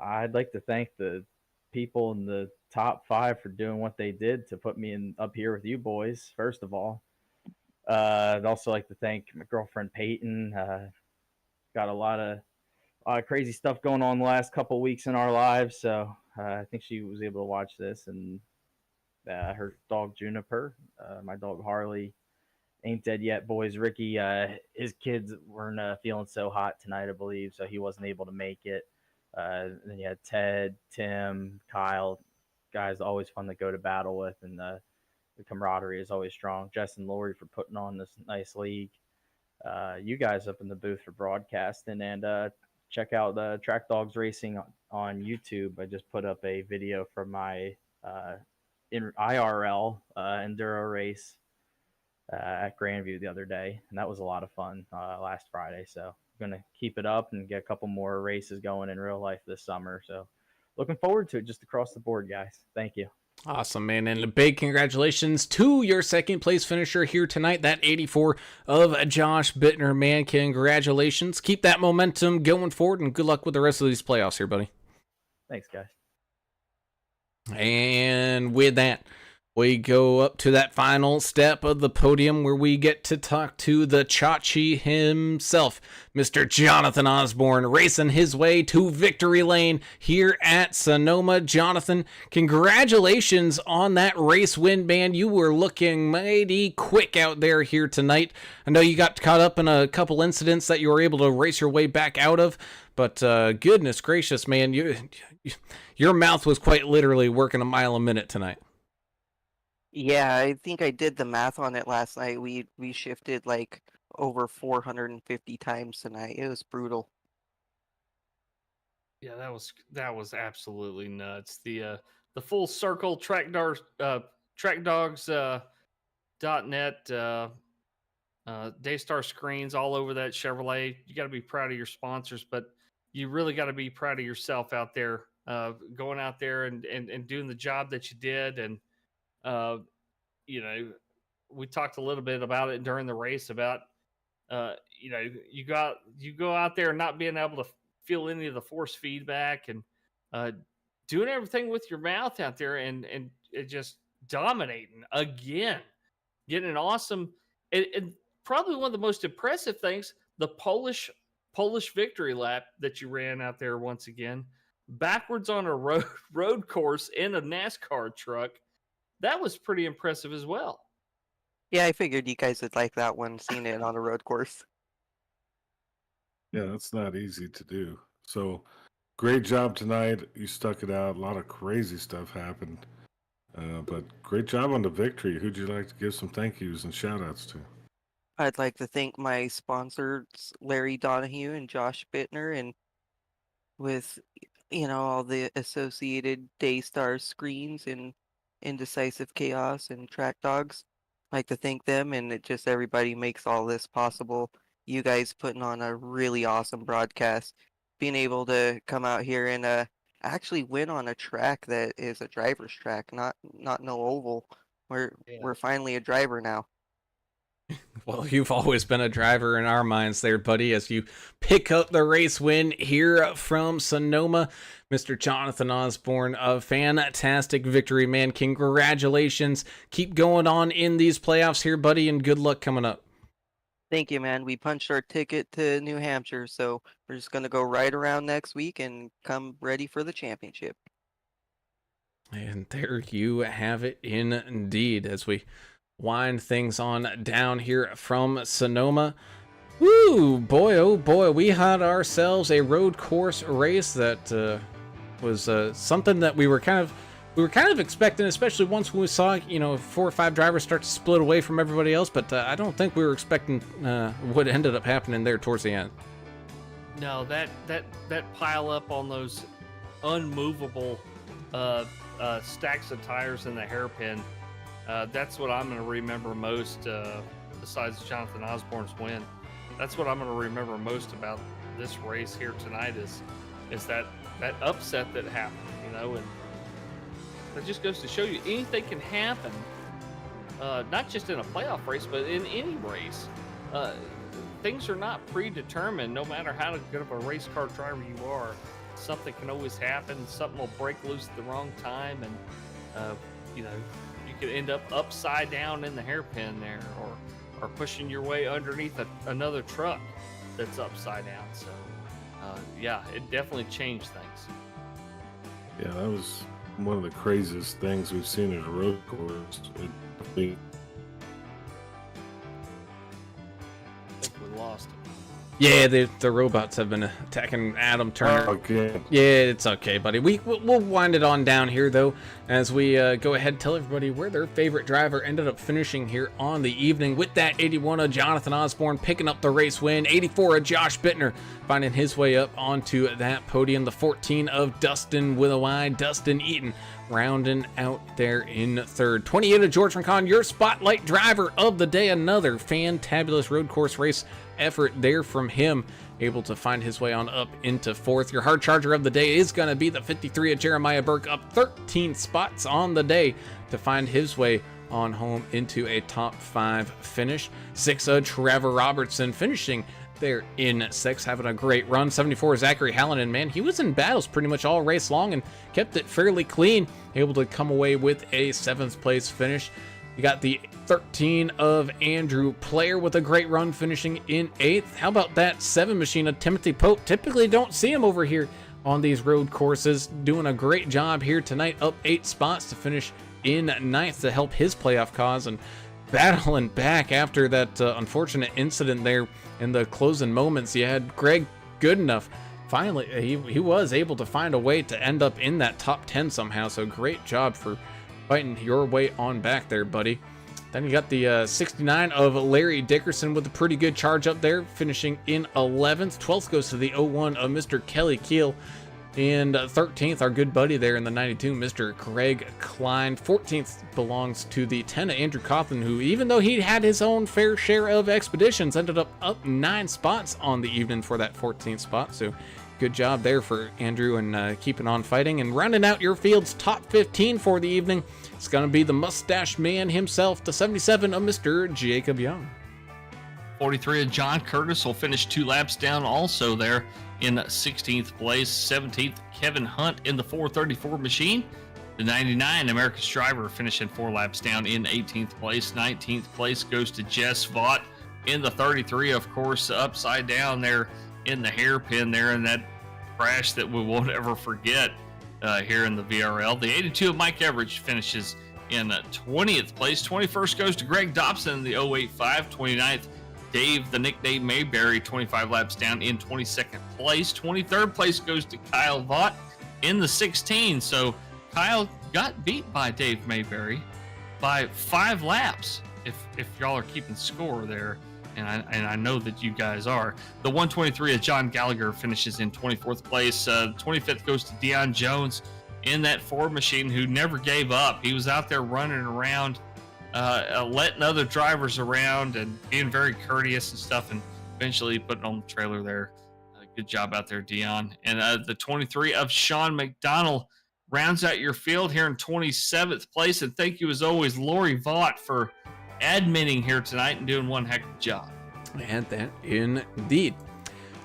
I'd like to thank the people in the top 5 for doing what they did to put me up here with you boys, first of all. I'd also like to thank my girlfriend Peyton. Got a lot of crazy stuff going on the last couple of weeks in our lives, so I think she was able to watch this, and her dog Juniper, my dog Harley, ain't dead yet. Boys, Ricky, his kids weren't feeling so hot tonight, I believe, so he wasn't able to make it. Then you had Ted, Tim, Kyle, guys always fun to go to battle with, and the camaraderie is always strong. Jess and Lori for putting on this nice league. You guys up in the booth for broadcasting, and check out the Track Dogs Racing on YouTube. I just put up a video from my IRL enduro race at Grandview the other day, and that was a lot of fun last Friday. So I'm gonna keep it up and get a couple more races going in real life this summer. So looking forward to it just across the board, guys. Thank you. Awesome, man. And a big congratulations to your second place finisher here tonight, that 84 of Josh Bittner, man. Congratulations. Keep that momentum going forward, and good luck with the rest of these playoffs here, buddy. Thanks, guys. And with that, We go up to that final step of the podium where we get to talk to the Chachi himself, Mr. Jonathan Osborne, racing his way to victory lane here at Sonoma. Jonathan, congratulations on that race win, man. You were looking mighty quick out there here tonight. I know you got caught up in a couple incidents that you were able to race your way back out of, but goodness gracious, man, your mouth was quite literally working a mile a minute tonight. Yeah, I think I did the math on it last night. We shifted like over 450 times tonight. It was brutal. Yeah, that was absolutely nuts. The full circle trackdogs.net Daystar screens all over that Chevrolet. You got to be proud of your sponsors, but you really got to be proud of yourself out there, going out there and doing the job that you did. And we talked a little bit about it during the race about you go out there and not being able to feel any of the force feedback and doing everything with your mouth out there and it just dominating again, getting an awesome and probably one of the most impressive things, the Polish victory lap that you ran out there once again, backwards on a road course in a NASCAR truck. That was pretty impressive as well. Yeah, I figured you guys would like that one, seeing it on a road course. Yeah, that's not easy to do. So, great job tonight. You stuck it out. A lot of crazy stuff happened. But great job on the victory. Who'd you like to give some thank yous and shout outs to? I'd like to thank my sponsors, Larry Donahue and Josh Bittner, and with, all the associated Daystar screens and Indecisive Chaos and Track Dogs. I'd like to thank them, and just everybody makes all this possible. You guys putting on a really awesome broadcast, being able to come out here and actually win on a track that is a driver's track, not no oval. We're finally a driver now. Well, you've always been a driver in our minds there, buddy, as you pick up the race win here from Sonoma. Mr. Jonathan Osborne, a fantastic victory, man. Congratulations. Keep going on in these playoffs here, buddy, and good luck coming up. Thank you, man. We punched our ticket to New Hampshire, so we're just going to go right around next week and come ready for the championship. And there you have it indeed, as we wind things on down here from Sonoma. Woo, boy, oh boy, we had ourselves a road course race that was something that we were kind of expecting, especially once we saw 4 or 5 drivers start to split away from everybody else. But I don't think we were expecting what ended up happening there towards the end. No, that pile up on those unmovable stacks of tires in the hairpin. That's what I'm going to remember most, besides Jonathan Osborne's win. That's what I'm going to remember most about this race here tonight is that upset that happened, and that just goes to show you anything can happen, not just in a playoff race, but in any race. Things are not predetermined, no matter how good of a race car driver you are. Something can always happen. Something will break loose at the wrong time, and you could end up upside down in the hairpin there, or pushing your way underneath another truck that's upside down. So, yeah, it definitely changed things. Yeah, that was one of the craziest things we've seen at a road course. I think we lost him. Yeah, the robots have been attacking Adam Turner. Okay. Yeah, it's okay, buddy. We'll wind it on down here, though, as we go ahead and tell everybody where their favorite driver ended up finishing here on the evening. With that 81 of Jonathan Osborne picking up the race win. 84 of Josh Bittner finding his way up onto that podium. The 14 of Dustin with a Y, Dustin Eaton, rounding out there in third. 28 of George McCon, your spotlight driver of the day. Another fantabulous road course race effort there from him, able to find his way on up into fourth. Your hard charger of the day is going to be the 53 of Jeremiah Burke, up 13 spots on the day to find his way on home into a top 5 finish. 6 of Trevor Robertson finishing there in 6th, having a great run. 74, Zachary Hallinan, man, he was in battles pretty much all race long and kept it fairly clean, able to come away with a 7th place finish. You got the 13 of Andrew Player with a great run, finishing in 8th. How about that 7 machine of Timothy Pope? Typically don't see him over here on these road courses, doing a great job here tonight, up 8 spots to finish in 9th to help his playoff cause, and battling back after that unfortunate incident there in the closing moments. You had Greg Goodenough. Finally, he was able to find a way to end up in that top 10 somehow, so great job for fighting your way on back there, buddy. Then you got the 69 of Larry Dickerson with a pretty good charge up there, finishing in 11th. 12th goes to the 01 of Mr. Kelly Keel. And 13th, our good buddy there in the 92, Mr. Craig Klein. 14th belongs to the 10 of Andrew Cawthon, who, even though he had his own fair share of expeditions, ended up 9 spots on the evening for that 14th spot. So good job there for Andrew and keeping on fighting. And rounding out your field's top 15 for the evening, it's going to be the mustache man himself, the 77 of Mr. Jacob Young. 43 of John Curtis will finish 2 laps down also there in 16th place. 17th, Kevin Hunt in the 434 machine. The 99, America's Driver, finishing 4 laps down in 18th place. 19th place goes to Jess Vaught in the 33, of course, upside down there in the hairpin there, and that crash that we won't ever forget here in the VRL. The 82 of Mike Everidge finishes in 20th place. 21st goes to Greg Dobson in the 085. 29th, Dave, the nickname Mayberry, 25 laps down in 22nd place. 23rd place goes to Kyle Vaught in the 16. So Kyle got beat by Dave Mayberry by 5 laps, if y'all are keeping score there. And I know that you guys are. The 123 of John Gallagher finishes in 24th place. 25th goes to Deion Jones in that Ford machine, who never gave up. He was out there running around, letting other drivers around and being very courteous and stuff, and eventually putting on the trailer there. Good job out there, Dion. And the 23 of Sean McDonald rounds out your field here in 27th place. And thank you, as always, Lori Vaught, for adminning here tonight and doing one heck of a job. And that indeed.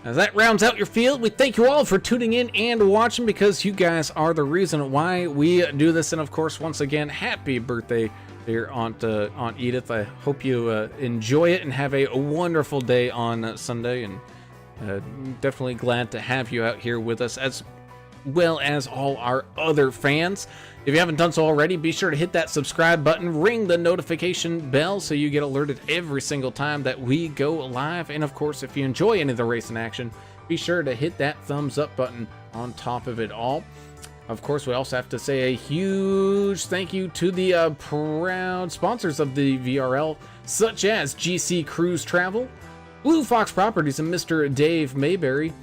As that rounds out your field, we thank you all for tuning in and watching, because you guys are the reason why we do this. And of course, once again, happy birthday, dear Aunt Edith. I hope you enjoy it and have a wonderful day on Sunday. And definitely glad to have you out here with us, as well as all our other fans. If you haven't done so already, be sure to hit that subscribe button, ring the notification bell so you get alerted every single time that we go live. And of course, if you enjoy any of the racing action, be sure to hit that thumbs up button on top of it all. Of course, we also have to say a huge thank you to the proud sponsors of the VRL, such as GC Cruise Travel, Blue Fox Properties, and Mr. Dave Mayberry,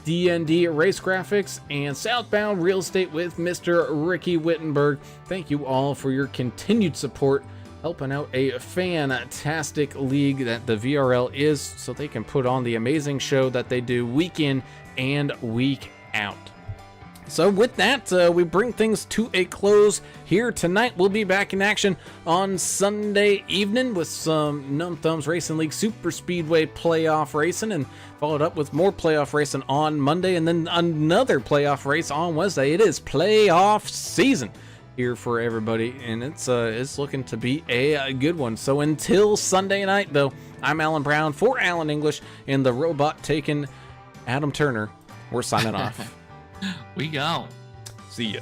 D&D Race Graphics, and Southbound Real Estate with Mr. Ricky Wittenberg. Thank you all for your continued support, helping out a fantastic league that the VRL is, so they can put on the amazing show that they do week in and week out. So with that, we bring things to a close here tonight. We'll be back in action on Sunday evening with some Numb Thumbs Racing League Super Speedway playoff racing, and followed up with more playoff racing on Monday, and then another playoff race on Wednesday. It is playoff season here for everybody, and it's looking to be a good one. So until Sunday night, though, I'm Alan Brown for Alan English and the robot taking Adam Turner. We're signing off. We go. See ya.